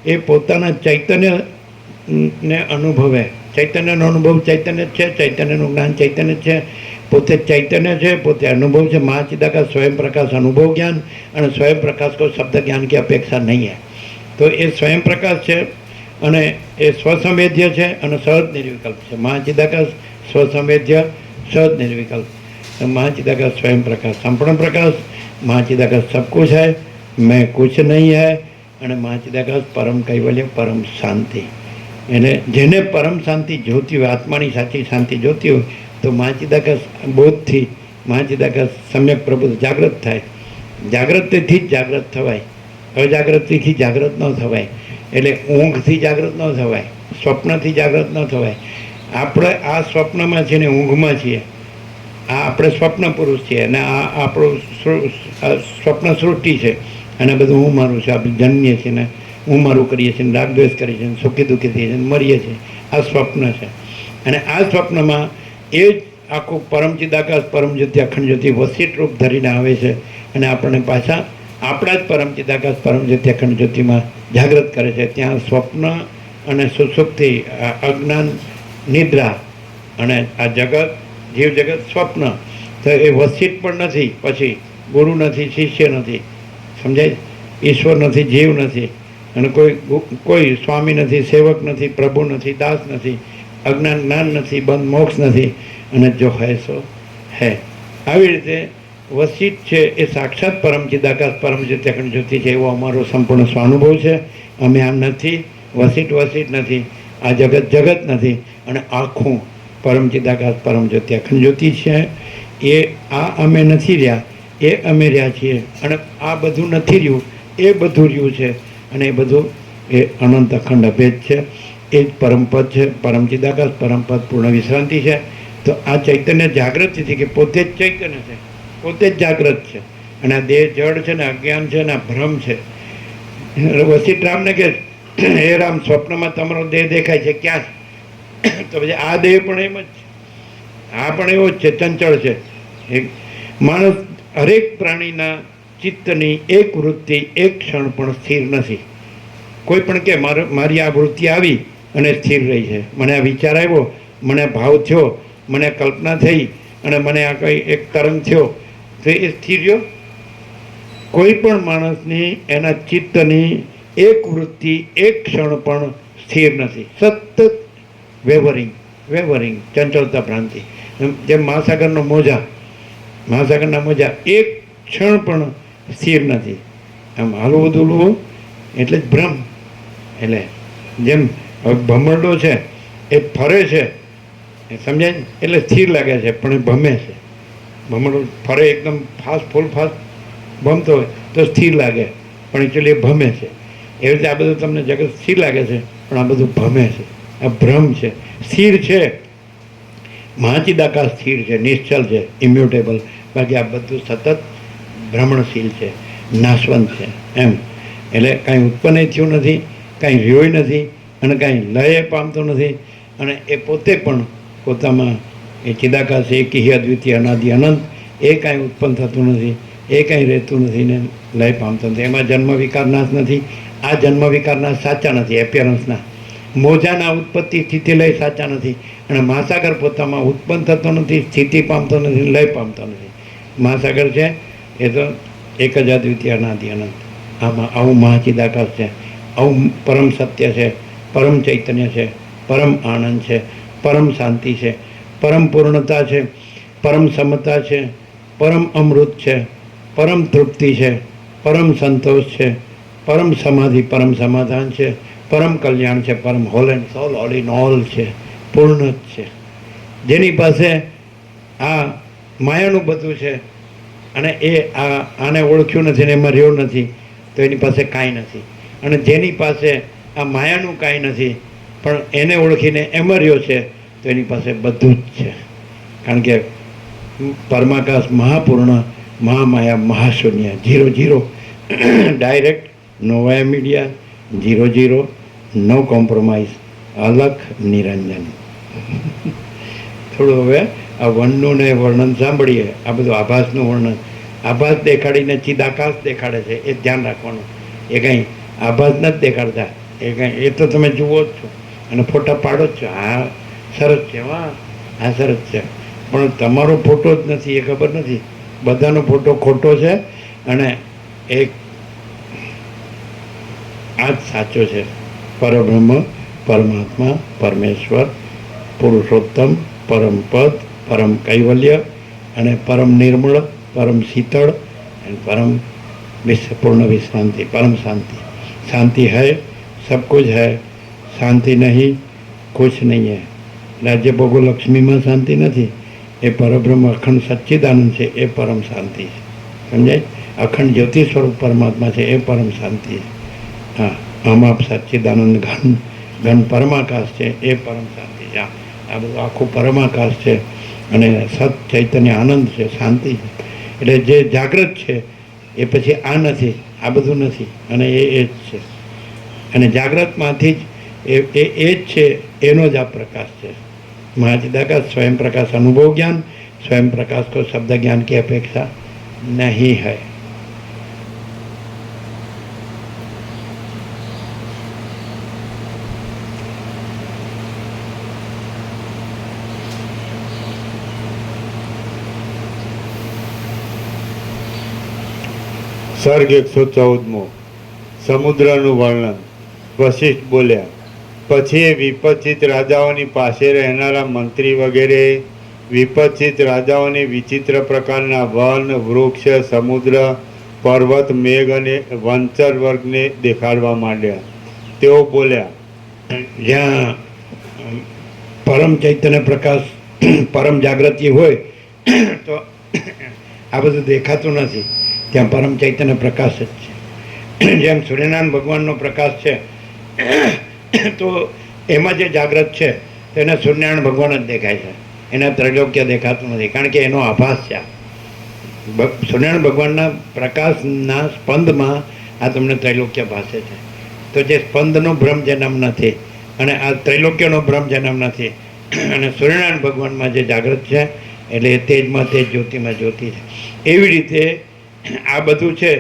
એ પોતાના ચૈતન્યને અનુભવે. ચૈતન્યનો અનુભવ ચૈતન્ય જ છે, ચૈતન્યનું જ્ઞાન ચૈતન્ય જ છે, પોતે ચૈતન્ય છે, પોતે અનુભવ છે. મહાચિદાકાશ સ્વયં પ્રકાશ અનુભવ જ્ઞાન, અને સ્વયં પ્રકાશ को शब्द ज्ञान की अपेक्षा नहीं है. તો એ સ્વયં પ્રકાશ છે અને એ સ્વસંવેદ્ય છે અને સહજ નિર્વિકલ્પ છે. મહાચિદાકાશ સ્વસંવેદ્ય, સહજ નિર્વિકલ્પ. મહાચિદાકાશ स्वयं प्रकाश, संपूर्ण प्रकाश. મહાચિદાકાશ सब कुछ है, मैं कुछ नहीं है. અને મહાચિદાકાશ પરમ કૈવલ્ય, પરમ શાંતિ. એટલે જેને પરમ શાંતિ જોતી હોય, આત્માની સાચી શાંતિ જોતી હોય, તો મહાચિદાકાશ બોધથી મહાચિદાકાશ સમ્યક પ્રબુદ્ધ જાગૃત થાય. જાગૃતિથી જ જાગૃત થવાય, અજાગૃતિથી જાગૃત ન થવાય. એટલે ઊંઘથી જાગૃત ન થવાય, સ્વપ્નથી જાગૃત ન થવાય. આપણે આ સ્વપ્નમાં છીએ ને ઊંઘમાં છીએ, આ આપણે સ્વપ્ન પુરુષ છીએ, અને આ આપણું સ્વપ્ન સૃષ્ટિ છે. અને બધું હું મારું છે. આપણે જન્મીએ છીએ ને હું મારું કરીએ છીએ, રાગદ્વેષ કરીએ છીએ, સુખી દુઃખી થઈએ છીએ, મરીએ છીએ. આ સ્વપ્ન છે. અને આ સ્વપ્નમાં એ જ આખું પરમચિદાકાશ, પરમજ્યોતિ, અખંડ જ્યોતિ વસિષ્ઠ રૂપ ધરીને આવે છે, અને આપણને પાછા આપણા જ પરમચિદાકાશ, પરમજ્યોતિ, અખંડ જ્યોતિમાં જાગૃત કરે છે. ત્યાં સ્વપ્ન અને સુષુપ્તિ, અજ્ઞાન, નિદ્રા, અને આ જગત, જીવ જગત, સ્વપ્ન. તો એ વસિષ્ઠ પણ નથી, પછી ગુરુ નથી, શિષ્ય નથી, સમજાય? ઈશ્વર નથી, જીવ નથી, અને કોઈ સ્વામી નથી, સેવક નથી, પ્રભુ નથી, દાસ નથી, અજ્ઞાન જ્ઞાન નથી, બંધ મોક્ષ નથી, અને જો હૈ સો હૈ. આવી રીતે વસિષ્ઠ છે એ સાક્ષાત પરમચિદાકાશ, પરમજ્યોતિ, અખંડ જ્યોતિ છે, એવો અમારો સંપૂર્ણ સ્વાનુભવ છે. અમે આમ નથી, વસિષ્ઠ નથી, આ જગત જગત નથી, અને આખું પરમચિદાકાશ, પરમજ્યોતિ, અખંડ જ્યોતિ છે. એ આ અમે નથી રહ્યા, એ અમે રહ્યા છીએ. અને આ બધું નથી રહ્યું, એ બધું રહ્યું છે. અને એ બધું એ અનંત અખંડ અભેદ છે. એ જ પરમપદ છે, પરમચિદાકાશ, પરમપદ પૂર્ણ વિશ્રાંતિ છે. તો આ ચૈતન્ય જાગૃતિથી કે પોતે જ ચૈતન્ય છે, પોતે જ જાગૃત છે. અને આ દેહ જડ છે ને અજ્ઞાન છે ને આ ભ્રમ છે. વસિષ્ઠ રામને કે હે રામ, સ્વપ્નમાં તમારો દેહ દેખાય છે, ક્યાં છે? તો પછી આ દેહ પણ એમ જ છે, આ પણ એવો જ છે, ચંચળ છે. એક માણસ, હરેક પ્રાણીના ચિત્તની એક વૃત્તિ એક ક્ષણ પણ સ્થિર નથી. કોઈ પણ કે મારી આ વૃત્તિ આવી અને સ્થિર રહી છે, મને આ વિચાર આવ્યો, મને ભાવ થયો, મને કલ્પના થઈ અને મને આ કંઈ એક તરંગ થયો, તો એ સ્થિર રહ્યો. કોઈ પણ માણસની એના ચિત્તની એક વૃત્તિ એક ક્ષણ પણ સ્થિર નથી, સતત વેવરિંગ ચંચળતા ભ્રાંતિ. જેમ મહાસાગરના મોજા એક ક્ષણ પણ સ્થિર નથી, આમ હલવું દુલવું એટલે જ ભ્રમ. એટલે જેમ ભમરડો છે એ ફરે છે, એ સમજાય ને, એટલે સ્થિર લાગે છે પણ એ ભમે છે. ભમરડો ફરે એકદમ ફૂલ ફાસ્ટ ભમતો હોય તો સ્થિર લાગે, પણ એકચ્યુઅલી એ ભમે છે. એવી રીતે આ બધું તમને જગત સ્થિર લાગે છે પણ આ બધું ભમે છે, આ ભ્રમ છે. સ્થિર છે મહાચિદાકાશ, સ્થિર છે, નિશ્ચલ છે, ઇમ્યુટેબલ. બાકી આ બધું સતત ભ્રમણશીલ છે, નાશવંત છે એમ. એટલે કાંઈ ઉત્પન્ન થયું નથી, કાંઈ રહ્યોય નથી અને કાંઈ લય પામતો નથી. અને એ પોતે પણ પોતામાં એ ચિદાકાશ એકી અદ્વિતીય અનાદિ અનંત, એ કાંઈ ઉત્પન્ન થતું નથી, એ કાંઈ રહેતું નથી ને લય પામતો નથી. એમાં જન્મ વિકાર નાશ નથી. આ જન્મ વિકાર નાશ સાચા નથી, એપિયરન્સના. મોજાના ઉત્પત્તિ સ્થિતિ લય સાચા નથી. અને મહાસાગર પોતામાં ઉત્પન્ન થતો નથી, સ્થિતિ પામતો નથી, લય પામતો નથી. મહાસાગર છે એ તો એક જ અદ્વિતીય અનાદિ અનંત. આમાં આવું મહાચિદાકાશ છે, આવું પરમ સત્ય છે, પરમ ચૈતન્ય છે, પરમ આનંદ છે, પરમ શાંતિ છે, પરમ પૂર્ણતા છે, પરમ સમતા છે, પરમ અમૃત છે, પરમ તૃપ્તિ છે, પરમ સંતોષ છે, પરમ સમાધિ, પરમ સમાધાન છે, પરમ કલ્યાણ છે, પરમ whole and soul, all in all છે, પૂર્ણ જ છે. જેની પાસે આ માયાનું બધું છે અને એ આને ઓળખ્યું નથી ને એમાં રહ્યો નથી, તો એની પાસે કાંઈ નથી. અને જેની પાસે આ માયાનું કાંઈ નથી પણ એને ઓળખીને એમાં રહ્યો છે, તો એની પાસે બધું જ છે. કારણ કે પરમાકાશ મહાપૂર્ણ, મહામાયા મહાશૂન્ય, 0 ડાયરેક્ટ, નો વાયા મીડિયા, 0 નો કોમ્પ્રોમાઇઝ, અલખ નિરંજન. થોડું હવે આ વનનું ને વર્ણન સાંભળીએ, આ બધું આભાસનું વર્ણન. આભાસ દેખાડીને ચિદાકાશ દેખાડે છે, એ ધ્યાન રાખવાનું. એ કંઈ આભાસ નથી દેખાડતા, એ તો તમે જુઓ જ છો અને ફોટા પાડો જ છો. હા સરસ છે, હા સરસ છે, પણ તમારો ફોટો જ નથી, એ ખબર નથી. બધાનો ફોટો ખોટો છે અને એક આ જ સાચો છે. પરબ્રહ્મ, પરમાત્મા, પરમેશ્વર, પુરુષોત્તમ, પરમ પદ, પરમ કૈવલ્ય અને પરમ નિર્મળ, પરમ શીતળ અને પરમ પૂર્ણ વિશ્રાંતિ, परम शांति. शांति है, सब कुछ है, शांति नहीं कुछ नहीं है. राज्य भोगो लक्ष्मी में शांति नहीं, એ પરબ્રહ્મ અખંડ સચ્ચિદાનંદ છે, એ પરમ શાંતિ છે. સમજાય? અખંડ જ્યોતિ સ્વરૂપ પરમાત્મા છે, એ પરમ શાંતિ છે. હા, આમ આપ સચ્ચિદાનંદ ઘન પરમાકાશ છે, એ પરમ શાંતિ છે. આ બધું આખું પરમાકાશ છે અને સત ચૈતન્ય આનંદ છે, શાંતિ છે. એટલે જે જાગૃત છે એ પછી આ નથી, આ બધું નથી અને એ જ છે. અને જાગ્રતમાંથી જ એ જ છે, એનો જ આ પ્રકાશ છે. महाचिदाकाश स्वयं प्रकाश अनुभव ज्ञान, स्वयं प्रकाश को शब्द ज्ञान की अपेक्षा नहीं है. સર્ગ 114 સમુદ્રનું વર્ણન. વશિષ્ઠ બોલ્યા, પછી એ વિપચિત રાજાઓની પાસે રહેનારા મંત્રી વગેરે વિપચિત રાજાઓને વિચિત્ર પ્રકારના વન, વૃક્ષ, સમુદ્ર, પર્વત, મેઘ અને વંચર વર્ગને દેખાડવા માંડ્યા. તેઓ બોલ્યા, જ્યાં પરમ ચૈતન્ય પ્રકાશ, પરમ જાગૃતિ હોય તો આ બધું દેખાતું નથી. ત્યાં પરમ ચૈતન્ય પ્રકાશ જ છે. જેમ સૂર્યનારાયણ ભગવાનનો પ્રકાશ છે તો એમાં જે જાગ્રત છે તેને સૂર્યનારાયણ ભગવાન જ દેખાય છે, એને ત્રૈલોક્ય દેખાતું નથી, કારણ કે એનો આભાસ છે. સૂર્યનારાયણ ભગવાનના પ્રકાશના સ્પંદમાં આ તમને ત્રૈલોક્ય ભાસે છે. તો જે સ્પંદનો ભ્રમ જેનામ નથી અને આ ત્રૈલોક્યનો ભ્રમ જેનામ નથી અને સૂર્યનારાયણ ભગવાનમાં જે જાગ્રત છે એટલે એ તેજમાં તેજ, જ્યોતિમાં જ્યોતિ છે. એવી રીતે આ બધું છે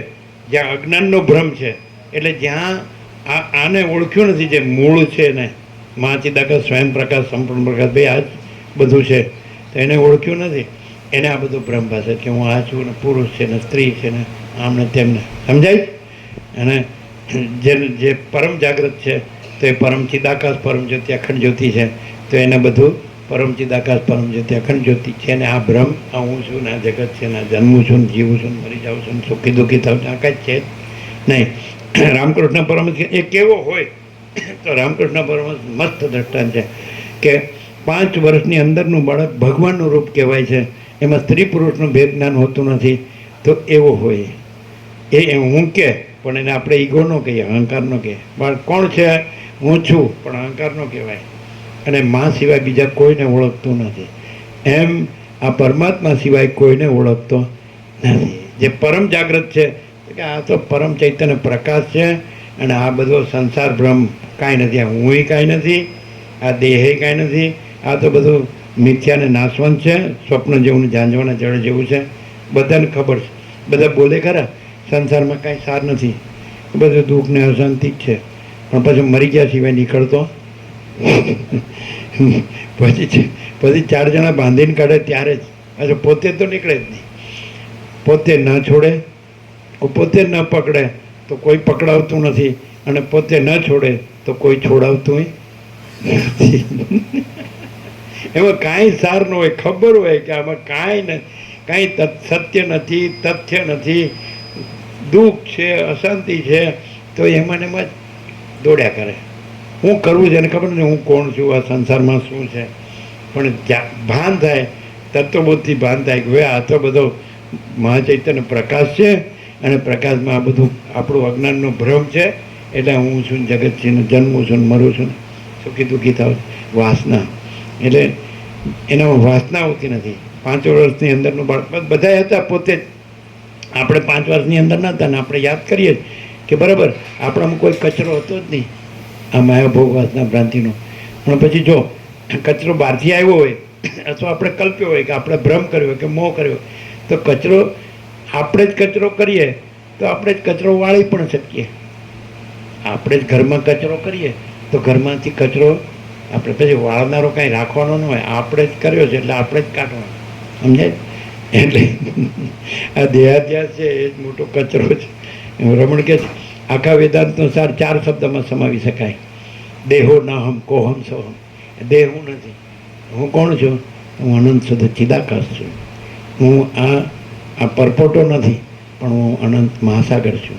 જ્યાં અજ્ઞાનનો ભ્રમ છે, એટલે જ્યાં આને ઓળખ્યું નથી જે મૂળ છે ને, મા ચિદાકાશ, સ્વયં પ્રકાશ, સંપૂર્ણ પ્રકાશ, ભાઈ આ જ બધું છે, તો એને ઓળખ્યું નથી. એને આ બધું ભ્રમ ભાષે કે હું આ છું ને પુરુષ છે ને સ્ત્રી છે ને આમ ને તેમને, સમજાય? અને જે પરમ જાગૃત છે તો એ પરમ ચિદાકાશ, પરમ જ્યોતિ, અખંડ જ્યોતિ છે, તો એને બધું પરમ ચિદાકાશ, પરમ જ્યોતિ, અખંડ જ્યોતિ છે ને આ ભ્રમ, આ હું છું ને આ જગત છે ને આ જન્મું છું ને જીવું છું ને મરી જાઉં છું ને સુખી દુઃખી થાઉં છું, આ કાંઈ જ છે નહીં. રામકૃષ્ણ પરમહંસ એ કેવો હોય તો રામકૃષ્ણ પરમહંસ મસ્ત દ્રષ્ટાંત છે કે 5 વર્ષની અંદરનું બાળક ભગવાનનું રૂપ કહેવાય છે, એમાં સ્ત્રી પુરુષનું ભેદ જ્ઞાન હોતું નથી, તો એવો હોય એ હું કે, પણ એને આપણે ઈગો ન કહીએ, અહંકાર ન કહીએ. બાળક કોણ છે? હું છું, પણ અહંકાર ન કહેવાય. અને મા સિવાય બીજા કોઈને ઓળખતું નથી. એમ આ પરમાત્મા સિવાય કોઈને ઓળખતો નથી. જે પરમ જાગૃત છે કે આ તો પરમ ચૈતન્ય પ્રકાશ છે, અને આ બધો સંસાર ભ્રમ કાંઈ નથી, આ હું કાંઈ નથી, આ દેહે કાંઈ નથી, આ તો બધું મિથ્યાને નાશવંત છે, સ્વપ્ન જેવું, ઝાંઝવાના જળ જેવું છે. બધાને ખબર છે, બધા બોલે ખરા સંસારમાં કાંઈ સાર નથી, બધું દુઃખ ને અશાંતિ જ છે, પણ પછી મરી ગયા સિવાય નીકળતો પછી 4 જણા બાંધીને કાઢે ત્યારે જ, અચ્છા પોતે તો નીકળે જ નહીં. પોતે ન છોડે, પોતે ન પકડે તો કોઈ પકડાવતું નથી, અને પોતે ન છોડે તો કોઈ છોડાવતું નથી. એમાં કાંઈ સાર ન હોય, ખબર હોય કે આમાં કાંઈ સત્ય નથી, તથ્ય નથી, દુઃખ છે, અશાંતિ છે, તો એમાં જ દોડ્યા કરે. હું કરવું છે એને ખબર નથી, હું કોણ છું, આ સંસારમાં શું છે, પણ ભાન થાય, તત્વબોધથી ભાન થાય કે ભાઈ આ તો બધો મહાચૈતન્ય પ્રકાશ છે, અને પ્રકાશમાં આ બધું આપણું અજ્ઞાનનો ભ્રમ છે, એટલે હું છું જગત છે ને જન્મું છું ને મરું છું ને સુખી દુઃખી થાવ, વાસના. એટલે એનામાં વાસના હોતી નથી. 5 વર્ષની અંદરનું બાળક બધા હતા પોતે જ, આપણે 5 વર્ષની અંદર નહોતા ને આપણે યાદ કરીએ જ કે બરાબર આપણામાં કોઈ કચરો હતો જ નહીં આ માયાભોગ વાસના ભ્રાંતિનો. પણ પછી જો કચરો બહારથી આવ્યો હોય અથવા આપણે કલ્પ્યો હોય કે આપણે ભ્રમ કર્યો હોય કે મોહ કર્યો, તો કચરો આપણે જ કચરો કરીએ તો આપણે જ કચરો વાળી પણ શકીએ. આપણે જ ઘરમાં કચરો કરીએ તો ઘરમાંથી કચરો આપણે પછી વાળનારો કાંઈ રાખવાનો ન હોય, આપણે જ કર્યો છે એટલે આપણે જ કાઢવાનો, સમજાય? એટલે આ દેહાધ્યાસ છે એ જ મોટો કચરો છે. રમણ કે આખા વેદાંતનો સાર 4 શબ્દમાં સમાવી શકાય. દેહો ના હમ કોહમ સોહમ. દેહ હું નથી. હું કોણ છું? હું અનંત શુદ્ધ ચિદાકાશ છું. હું આ પરપોટો નથી, પણ હું અનંત મહાસાગર છું.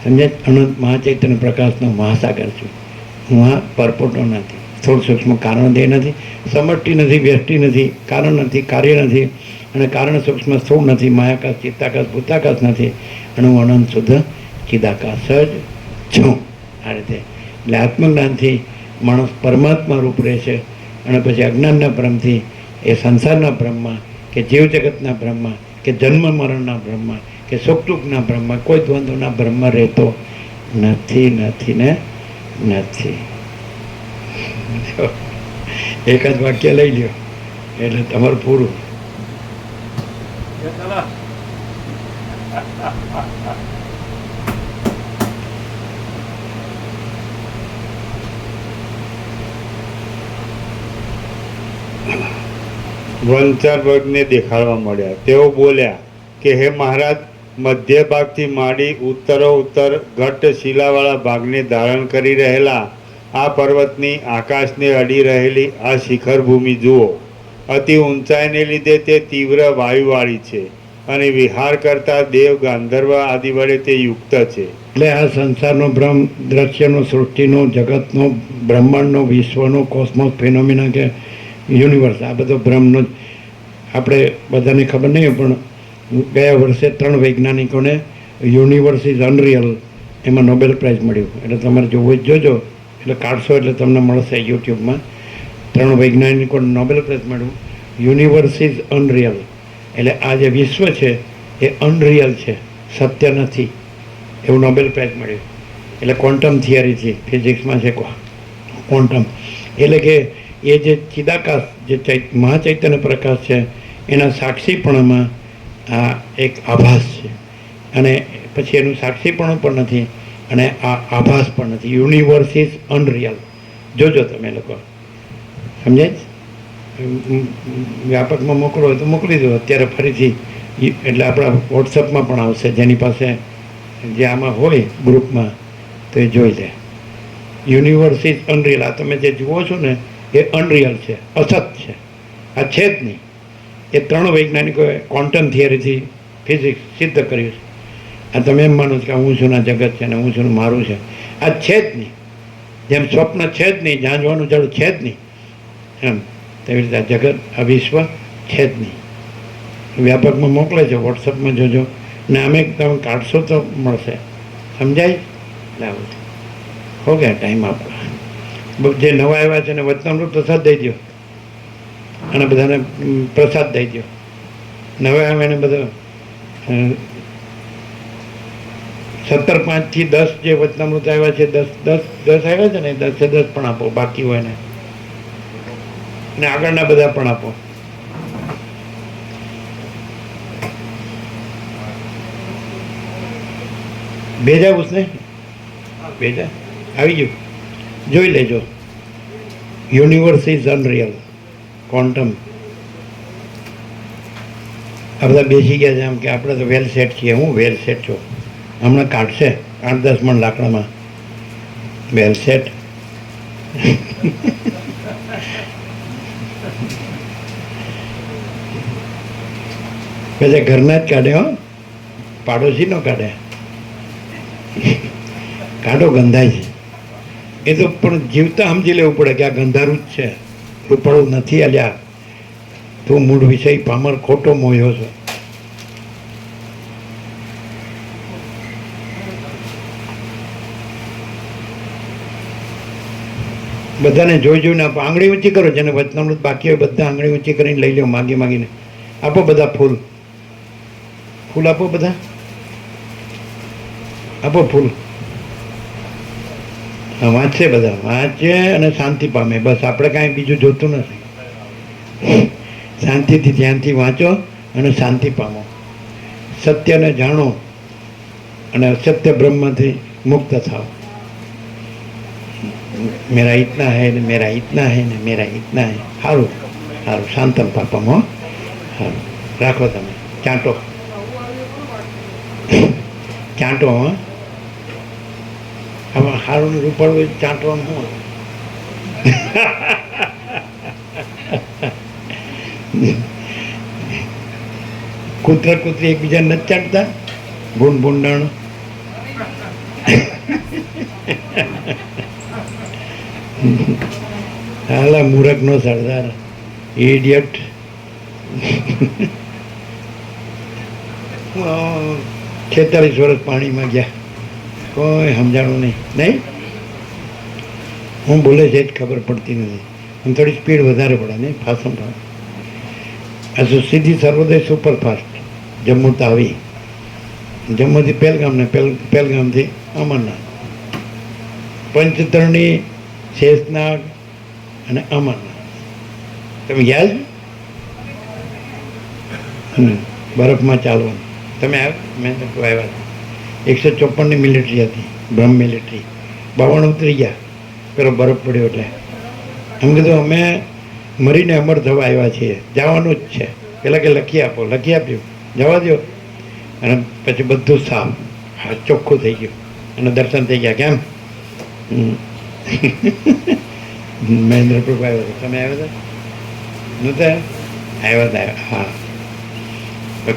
સમજાય? અનંત મહાચૈતન્ય પ્રકાશનો મહાસાગર છું. હું આ પરપોટો નથી, સ્થૂળ સૂક્ષ્મ કારણ દેહ નથી, સમષ્ટિ નથી, વ્યષ્ટિ નથી, કારણ નથી, કાર્ય નથી, અને કારણ સૂક્ષ્મ સ્થૂળ નથી, માયાકાશ, ચિત્તાકાશ, ભૂતાકાશ નથી, અને હું અનંત શુદ્ધ ચિદાકાશ જ છું. આ રીતે એટલે આત્મજ્ઞાનથી માણસ પરમાત્મા રૂપ રહે છે, અને પછી અજ્ઞાનના ભ્રમથી એ સંસારના ભ્રમમાં કે જીવ જગતના ભ્રમમાં કે જન્મ મરણના ભ્રમમાં કે સુખ દુઃખના ભ્રમમાં કોઈ દ્વંદ્વના ભ્રમમાં રહેતો નથી નથી ને નથી. એકાદ વાક્ય લઈ લ્યો એટલે તમારું પૂરું. વંચાર વર્ગને દેખાડવા મળ્યા. તેઓ બોલ્યા કે હે મહારાજ, મધ્ય ભાગથી માંડી ઉત્તરોત્તર ઘટ્ટ શિલાવાળા ભાગને ધારણ કરી રહેલા આ પર્વતની આકાશને અડી રહેલી આ શિખર ભૂમિ જુઓ. અતિ ઊંચાઈને લીધે તે તીવ્ર વાયુવાળી છે, અને વિહાર કરતા દેવ ગાંધર્વ આદિ વડે તે યુક્ત છે. એટલે આ સંસારનો ભ્રમ, દ્રશ્યનો, સૃષ્ટિનો, જગતનો, બ્રહ્માંડનો, વિશ્વનો, કોસ્મોસ ફિનોમિના કે યુનિવર્સ, આ બધો ભ્રમનો જ આપણે બધાને ખબર નહીં, પણ ગયા વર્ષે 3 વૈજ્ઞાનિકોને યુનિવર્સ ઇઝ અનરિયલ એમાં નોબેલ પ્રાઇઝ મળ્યું. એટલે તમારે જોવું જ જોજો, એટલે કાઢશો એટલે તમને મળશે યુટ્યુબમાં. 3 વૈજ્ઞાનિકોને નોબેલ પ્રાઇઝ મળ્યું. યુનિવર્સ ઇઝ અનરિયલ, એટલે આ જે વિશ્વ છે એ અનરિયલ છે, સત્ય નથી, એવું નોબેલ પ્રાઇઝ મળ્યું. એટલે ક્વોન્ટમ થિયરીથી, ફિઝિક્સમાં છે ક્વોન્ટમ, એટલે કે એ જે ચિદાકાશ, જે મહાચૈતન્ય પ્રકાશ છે એના સાક્ષીપણામાં આ એક આભાસ છે, અને પછી એનું સાક્ષીપણું પણ નથી, અને આ આભાસ પણ નથી. Universe is unreal. જોજો તમે લોકો, સમજાય છે? વ્યાપકમાં મોકલો હોય તો મોકલી દો અત્યારે ફરીથી. એટલે આપણા વોટ્સઅપમાં પણ આવશે, જેની પાસે જે આમાં હોય ગ્રુપમાં તો એ જોઈ લે. Universe is unreal. આ તમે જે જુઓ છો ને એ અનરિયલ છે, અસત છે, આ છે જ નહીં. એ 3 વૈજ્ઞાનિકોએ ક્વોન્ટમ થિયરીથી ફિઝિક્સ સિદ્ધ કર્યું છે. આ તમે એમ માનો છો કે હું છું ના જગત છે ને હું છું મારું છે, આ છે જ નહીં. જેમ સ્વપ્ન છે જ નહીં, જાંજવાનું જળ છે જ નહીં, એમ તેવી રીતે આ જગત, આ વિશ્વ છે જ નહીં. વ્યાપકમાં મોકલે છે, વોટ્સઅપમાં જોજો ને અમે તમે કાઢશો તો મળશે. સમજાય? એટલે આવું છે. હો ગયા ટાઈમ આપવા. જે નવા આવ્યા છે ને વચનામૃત પ્રસાદ દઈ દો, અને બધાને પ્રસાદ દઈ દો. નવા આવ્યા એને બધા 17 5 થી 10 જે વચનામૃત આવ્યા છે, 10 આવ્યા છે ને, 10 પણ આપો, બાકી હોય ને. અને આગળના બધા પણ આપો. ભેજા ઉસને ભેજા આવી ગયું, જોઈ લેજો. Universe is unreal, quantum. આ બધા બેસી ગયા છે આમ કે આપણે તો વેલ સેટ છીએ. હું વેલ સેટ છું, હમણાં કાઢશે 8-10 મણ લાકડામાં વેલ સેટ. બધા ઘરના જ કાઢે, હો, પાડોશી નો કાઢે. કાઢો, ગંધાય છે એ તો, પણ જીવતા સમજી લેવું પડે કે આ ગંધારું જ છે, રૂપડું નથી. અલ્યા તું મૂળ વિષય પામર ખોટો મોયો છો. બધાને જોઈ જોઈને આપો. આંગળી ઊંચી કરો, જેને વચનામૃત બાકી હોય બધા આંગળી ઊંચી કરીને લઈ લો, માગી માગીને આપો. બધા ફૂલ આપો, બધા આપો ફૂલ. હા, વાંચશે, બધા વાંચે અને શાંતિ પામે. બસ આપણે કાંઈ બીજું જોતું નથી. શાંતિથી ધ્યાનથી વાંચો અને શાંતિ પામો. સત્યને જાણો અને અસત્ય બ્રહ્મથી મુક્ત થાઓ. મેરા ઇતના હૈ ને મેરા ઇતના હૈ ને મેરા ઇતના હૈ. સારું સારું, શાંતમ પાપમ. હો, સારું રાખો. તમે ચાંટો ચાંટો. હા, આમાં સારું રૂપાળું ચાંટવાનું શું? કૂતરા કૂતરી એકબીજા નથી ચાટતા? ભૂંડ ભૂંડાણ. હાલા મૂરખ નો સરદાર, ઇડિયટ. 46 વર્ષ પાણીમાં ગયા, કોઈ સમજાણું નહીં. હું બોલે છે જ ખબર પડતી નથી. હું થોડી સ્પીડ વધારે પડે નહીં, ફાસમ ફાસ. આ સીધી સર્વોદય સુપરફાસ્ટ જમ્મુ તાવી, જમ્મુથી પહેલગામ ને પહેલગામથી અમરનાથ, પંચતરણી, શેષનાગ અને અમરનાથ. તમે યાદ? બરફમાં ચાલવાનું. તમે મેં તો આવ્યા. 154ની મિલિટરી હતી, બ્રહ્મ મિલિટરી. 52 ઉતરી ગયા, પેલો બરફ પડ્યો એટલે. એમ કીધું અમે મરીને અમર થવા આવ્યા છીએ, જવાનું જ છે. પેલા કે લખી આપો, લખી આપ્યું, જવા દો. અને પછી બધું સાફ, હા, ચોખ્ખું થઈ ગયું અને દર્શન થઈ ગયા. કેમ? મહેન્દ્ર પ્રભુ આવ્યો હતો. તમે આવ્યા હતા? નહોતા? આવ્યા હતા. હા,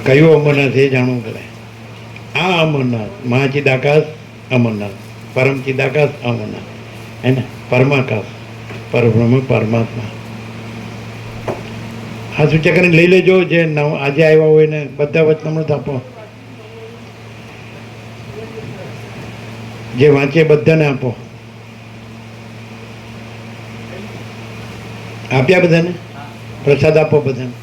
કયું અમરનાથ એ જાણવું પડે. આ અમરનાથ, મહાચિદાકાશ અમરનાથ, પરમ ચિદાકાશ અમરનાથ, હે ને? પરમાકાશ, પરબ્રહ્મ, પરમાત્મા. હા, સૂચક કરીને લઈ લેજો. જે આજે આવ્યા હોય ને બધા વચનામૃત આપો. જે વાંચે બધાને આપો. આપ્યા બધાને? પ્રસાદ આપો બધાને.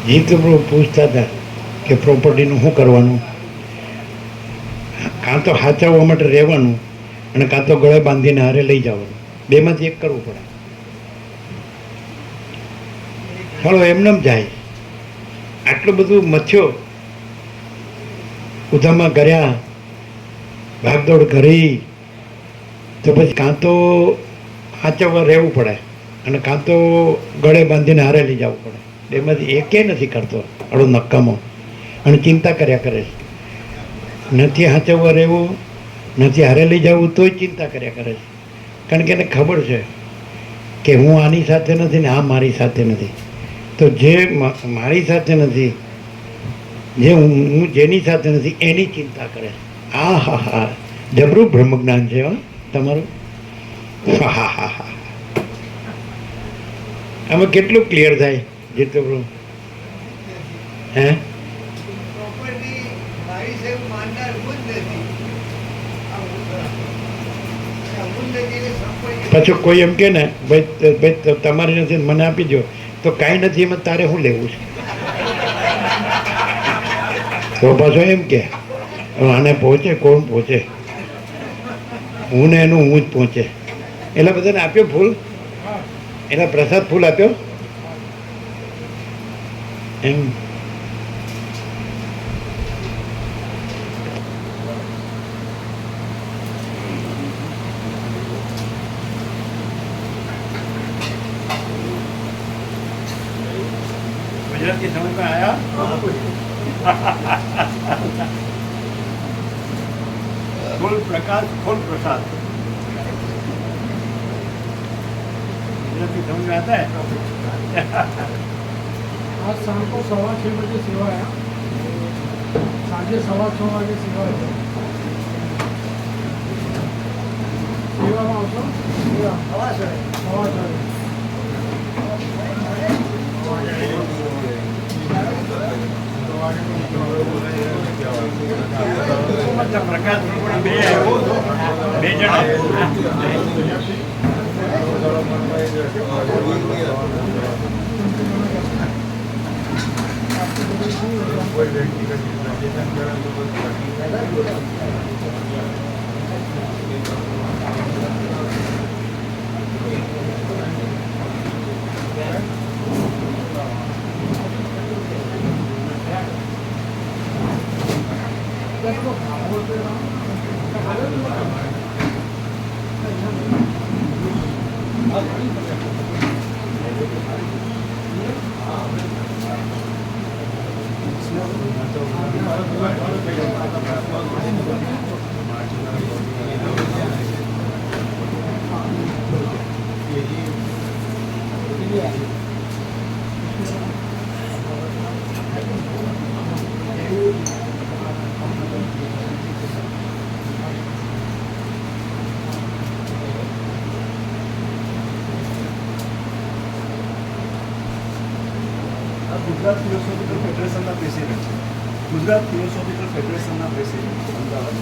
જીતપ્રભુ પૂછતા હતા કે પ્રોપર્ટીનું શું કરવાનું, કાં તો સાચવવા માટે રહેવાનું અને કાં તો ગળે બાંધીને હારે લઈ જવાનું, બેમાંથી એક કરવું પડે. ચાલો એમને જ જાય, આટલું બધું મથ્યો, ઉધામાં કર્યા, ભાગદોડ કરી, તો પછી કાં તો સાચવવા રહેવું પડે અને કાં તો ગળે બાંધીને હારે લઈ જવું પડે. બેમાંથી એકે નથી કરતો, અડો નક્કામો, અને ચિંતા કર્યા કરે છે. નથી સાચવવા રહેવું, નથી હારે લઈ જવું, તોય ચિંતા કર્યા કરે છે. કારણ કે એને ખબર છે કે હું આની સાથે નથી ને આ મારી સાથે નથી. તો જે મારી સાથે નથી, જે હું જેની સાથે નથી એની ચિંતા કરે. આ હા હા, જબરું બ્રહ્મજ્ઞાન છે હો તમારું. હા હા હા હા, આમાં કેટલું ક્લિયર થાય જીતપ્રભુ? હે પાછું કોઈ એમ કે ને ભાઈ તમારી નથી મને આપી દો, તો કાંઈ નથી એમાં તારે શું લેવું છે? તો પાછો એમ કે આને પહોંચે, કોણ પહોંચે? હું ને એનું હું જ પહોંચે. એટલે બધાને આપ્યો ફૂલ, એના પ્રસાદ ફૂલ આપ્યો એમ. ગુજરાતી સમજમાં આયા? फुल प्रकाश फुल प्रसाद समझ में आता है? आज शाम को 6:15 बजे सेवा है, सांझे 6:15 वागे सेवा है. सेवा में आवशो? પ્રકાશ બે જણા ગુજરાત થિયોસોફિકલ ફેડરેશનના પ્રેસિડેન્ટ છે. ગુજરાત થિયોસોફિકલ ફેડરેશનના પ્રેસિડેન્ટ અમદાવાદ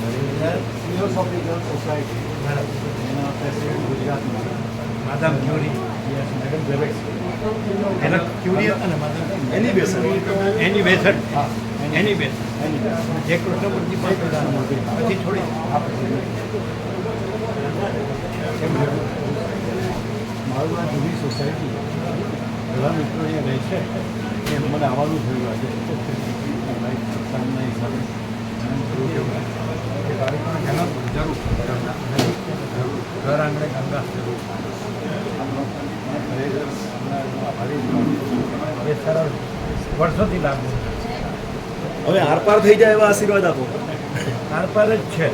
થિયોસોફિકલ સોસાયટી એના પ્રેસિડેન્ટ ગુજરાતમાં માધવ ક્યુરી, મેડમ ઝેબેક્સ એના ક્યુરી હતા ને માધવ, એની બેસર એની બેસડ, હા એની બેસડ જે કૃષ્ણમૂર્તિ પાસે પછી છોડી મારું નામ જૂની સોસાયટી, ઘણા મિત્રો અહીંયા રહે છે, એ મને આવવાનું થયું આજે સત્સંગના હિસાબે. ઘર આંગણે ગંગા જરૂર, એ સરળ વર્ષોથી લાગુ હવે આરપાર થઈ જાય એવા આશીર્વાદ આપો. આરપાર જ છે.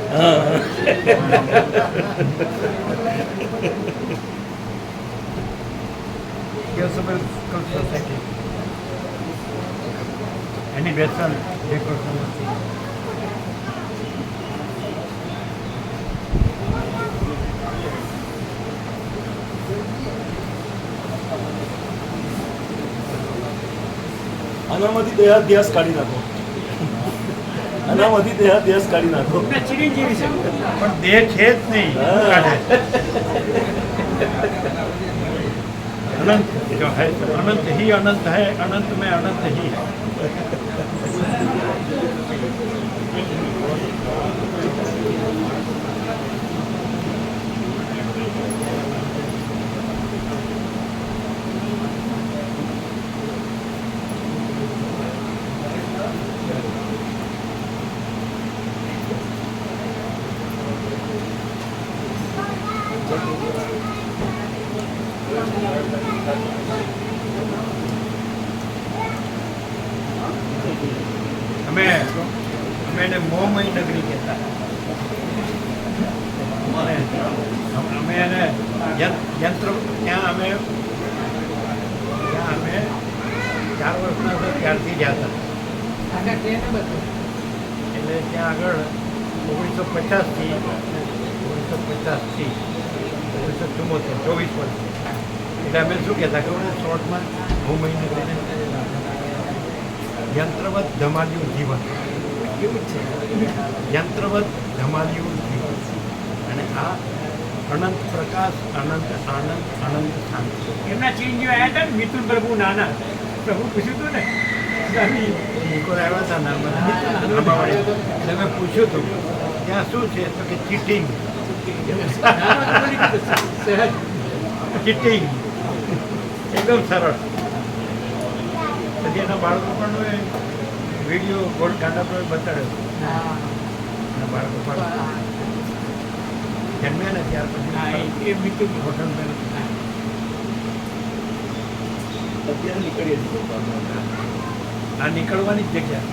સોસાયટી એની બેસન જે કૃષ્ણમૂર્તિ આનામાંથી દેહાધ્યાસ કાઢી નાખો, આનામાંથી દેહાધ્યાસ કાઢી નાખો. ચિરંજીવી છે પણ દેહ છે જ નહીં. કાઢે अनंत जो है अनंत ही अनंत है, अनंत में अनंत ही है। અમે એને મોહમય નગરી કહેતા. અને અમે એને યંત્ર ત્યાં અમે 4 વર્ષના હતા ત્યારથી ગયા હતા. એટલે ત્યાં આગળ 1950થી 1974 24 વર્ષ. એટલે અમે શું કહેતા કે શોર્ટમાં મોહમય નગરીને યંત્રવત ધમાલ્યું જીવન. કેવું છે? યંત્રવત ધમાલ્યું જીવન. અને આ અનંત પ્રકાશ, અનંત આનંદ, અનંત શાંતિ. એમના ચીનજીઓ આવ્યા હતા ને મિથુન પ્રભુ નાના પ્રભુ પૂછ્યું હતું ને નિકોલ આવ્યા હતા ને અંબાવાડી. એટલે મેં પૂછ્યું હતું ત્યાં શું છે તો કે ચીટિંગ. ચીટિંગ એકદમ સરળ. પછી એના બાળકો પણ વિડીયો ગોલ્ડ કાંડા પર બતાડ્યો. એના બાળકો જન્મ્યા ને ત્યાર પછી એ મિથુન હોટલ મેં અત્યારે નીકળીએ છીએ. આ નીકળવાની જ જગ્યા.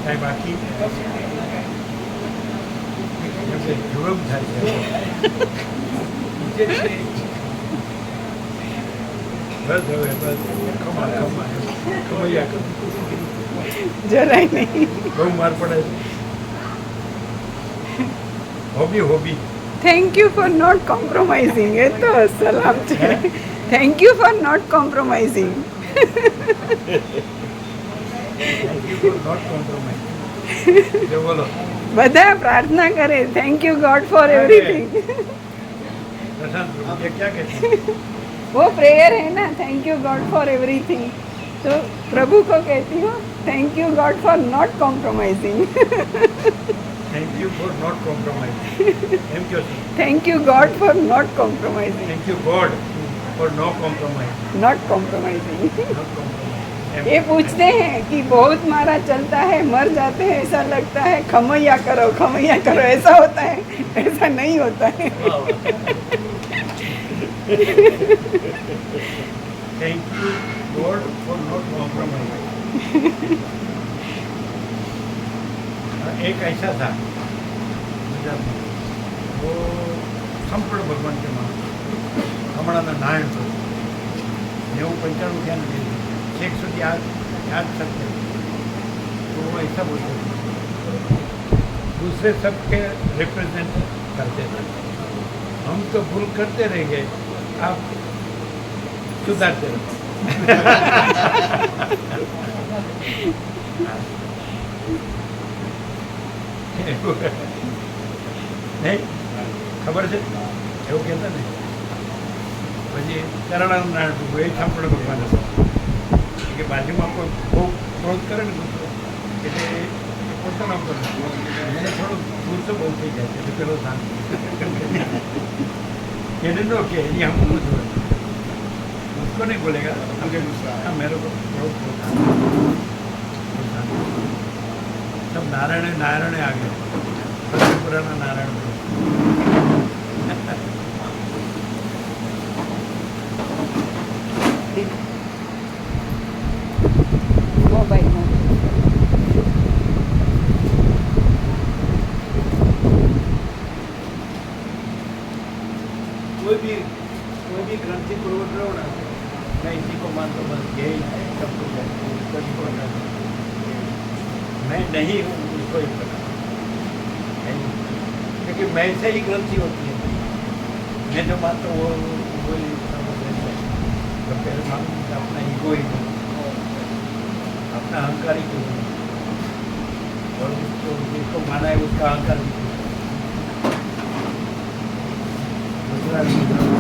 કાંઈ બાકી જુલમ થાય છે. બસ હવે બસ ખમૈયા જરાય નહીં. બહુ માર પડે છે. Hobby thank you for not compromising. એ તો સલામ છે. Thank you for not compromising. Not compromise. જો બોલો બધા પ્રાર્થના કરે thank you God for everything. Prashant ये क्या कहते हैं? वो प्रेयर है ना, thank you God for everything. तो प्रभु को कहती हूँ thank you God for not compromising. Thank you for not compromise. Thank you. Thank you God for not compromising. Thank you God for no compromise. Not compromising. Not compromise. ये पूछते हैं कि बहुत मारा चलता है, मर जाते हैं, ऐसा लगता है खमैया करो, ऐसा होता है? ऐसा नहीं होता है. Thank you God for not compromise. एक ऐसा था गुजरात में, वो संपूर्ण भगवान के मां हमारा नारायण तो 95 क्या नहीं शेख सुधी याद सकते. तो वो ऐसा बोलते थे दूसरे सबके रिप्रेजेंट करते थे. हम तो भूल करते रहेंगे, आप सुधारते रहो. નહીં ખબર છે એવું કહેતા ને. પછી ચરણાનું નારાયણ પ્રભુ એ સંપૂર્ણ ભગવાન હતા કે બાજુમાં કોઈ બહુ ક્રોધ કરે ને ગુસ્સો એટલે પોતાના ઉપર મને થોડું ગુસ્સો બહુ થઈ જાય છે એટલે પેલો શાંત એને નો કે એની हम कुछ उसको नहीं बोलेगा हमके गुस्सा हाँ मेरे को क्रोध होता है. सब नारायण आ गए पुराना नारायण मोबाइल कोई भी ग्रंथि पूर्वक रहो ना मैं इसी को मानता हूँ बस. यही है, सब कुछ है, उसको नहीं पता कि मैं नहीं हूँ, उसको ही पता है। क्योंकि मैं से ही गलती होती है, मैं जो मानता हूँ वो ही सब रहता है। तो पहले मालूम कि अपना ईगो ही नहीं, अपना अहंकार ही क्यों नहीं, और जिसको माना है उसका अहंकार भी क्यों नहीं। दूसरा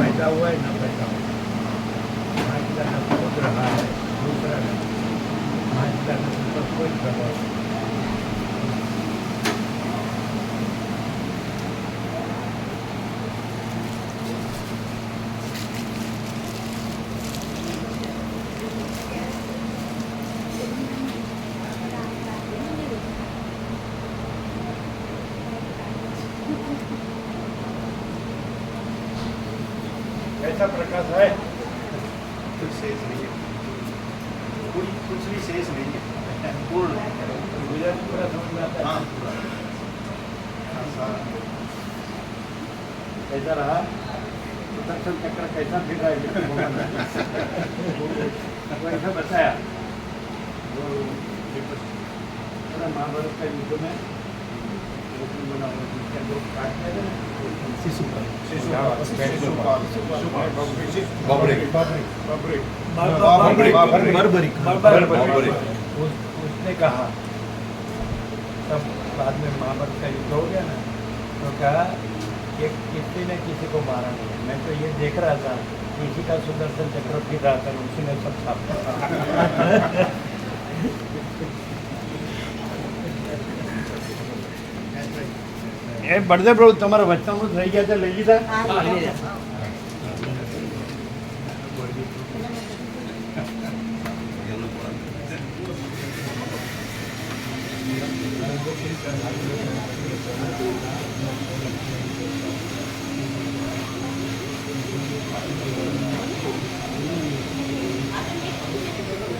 पैदा हुआ है ना पैदा हुआ, माइका का खुद रहा है, दूसरा माइका का ऊपर कोई प्रभाव नहीं। ऐसा प्रकाश है, कुछ शेष नहीं है, कुछ भी शेष नहीं है, पूर्ण है। गुजराती पूरा समझ में आता है। हाँ पूरा कैसा रहा सुदर्शन चक्र, कैसा फिर रहा है ऐसा बताया वो पूरा महाभारत का युद्ध में बना हुआ जिसका लोग काटते थे उसने कहा, तब बाद में महाभारत का युद्ध हो गया ना, तो कहा कि किसी ने किसी को मारा नहीं, मैं तो ये देख रहा था किसी का सुदर्शन चक्र फिर रहा था, उसी ने सब छापा। એ બળદેવ પ્રભુ તમારા વચનામૃત રહી ગયા છે, લઈ લીધા? Thank you.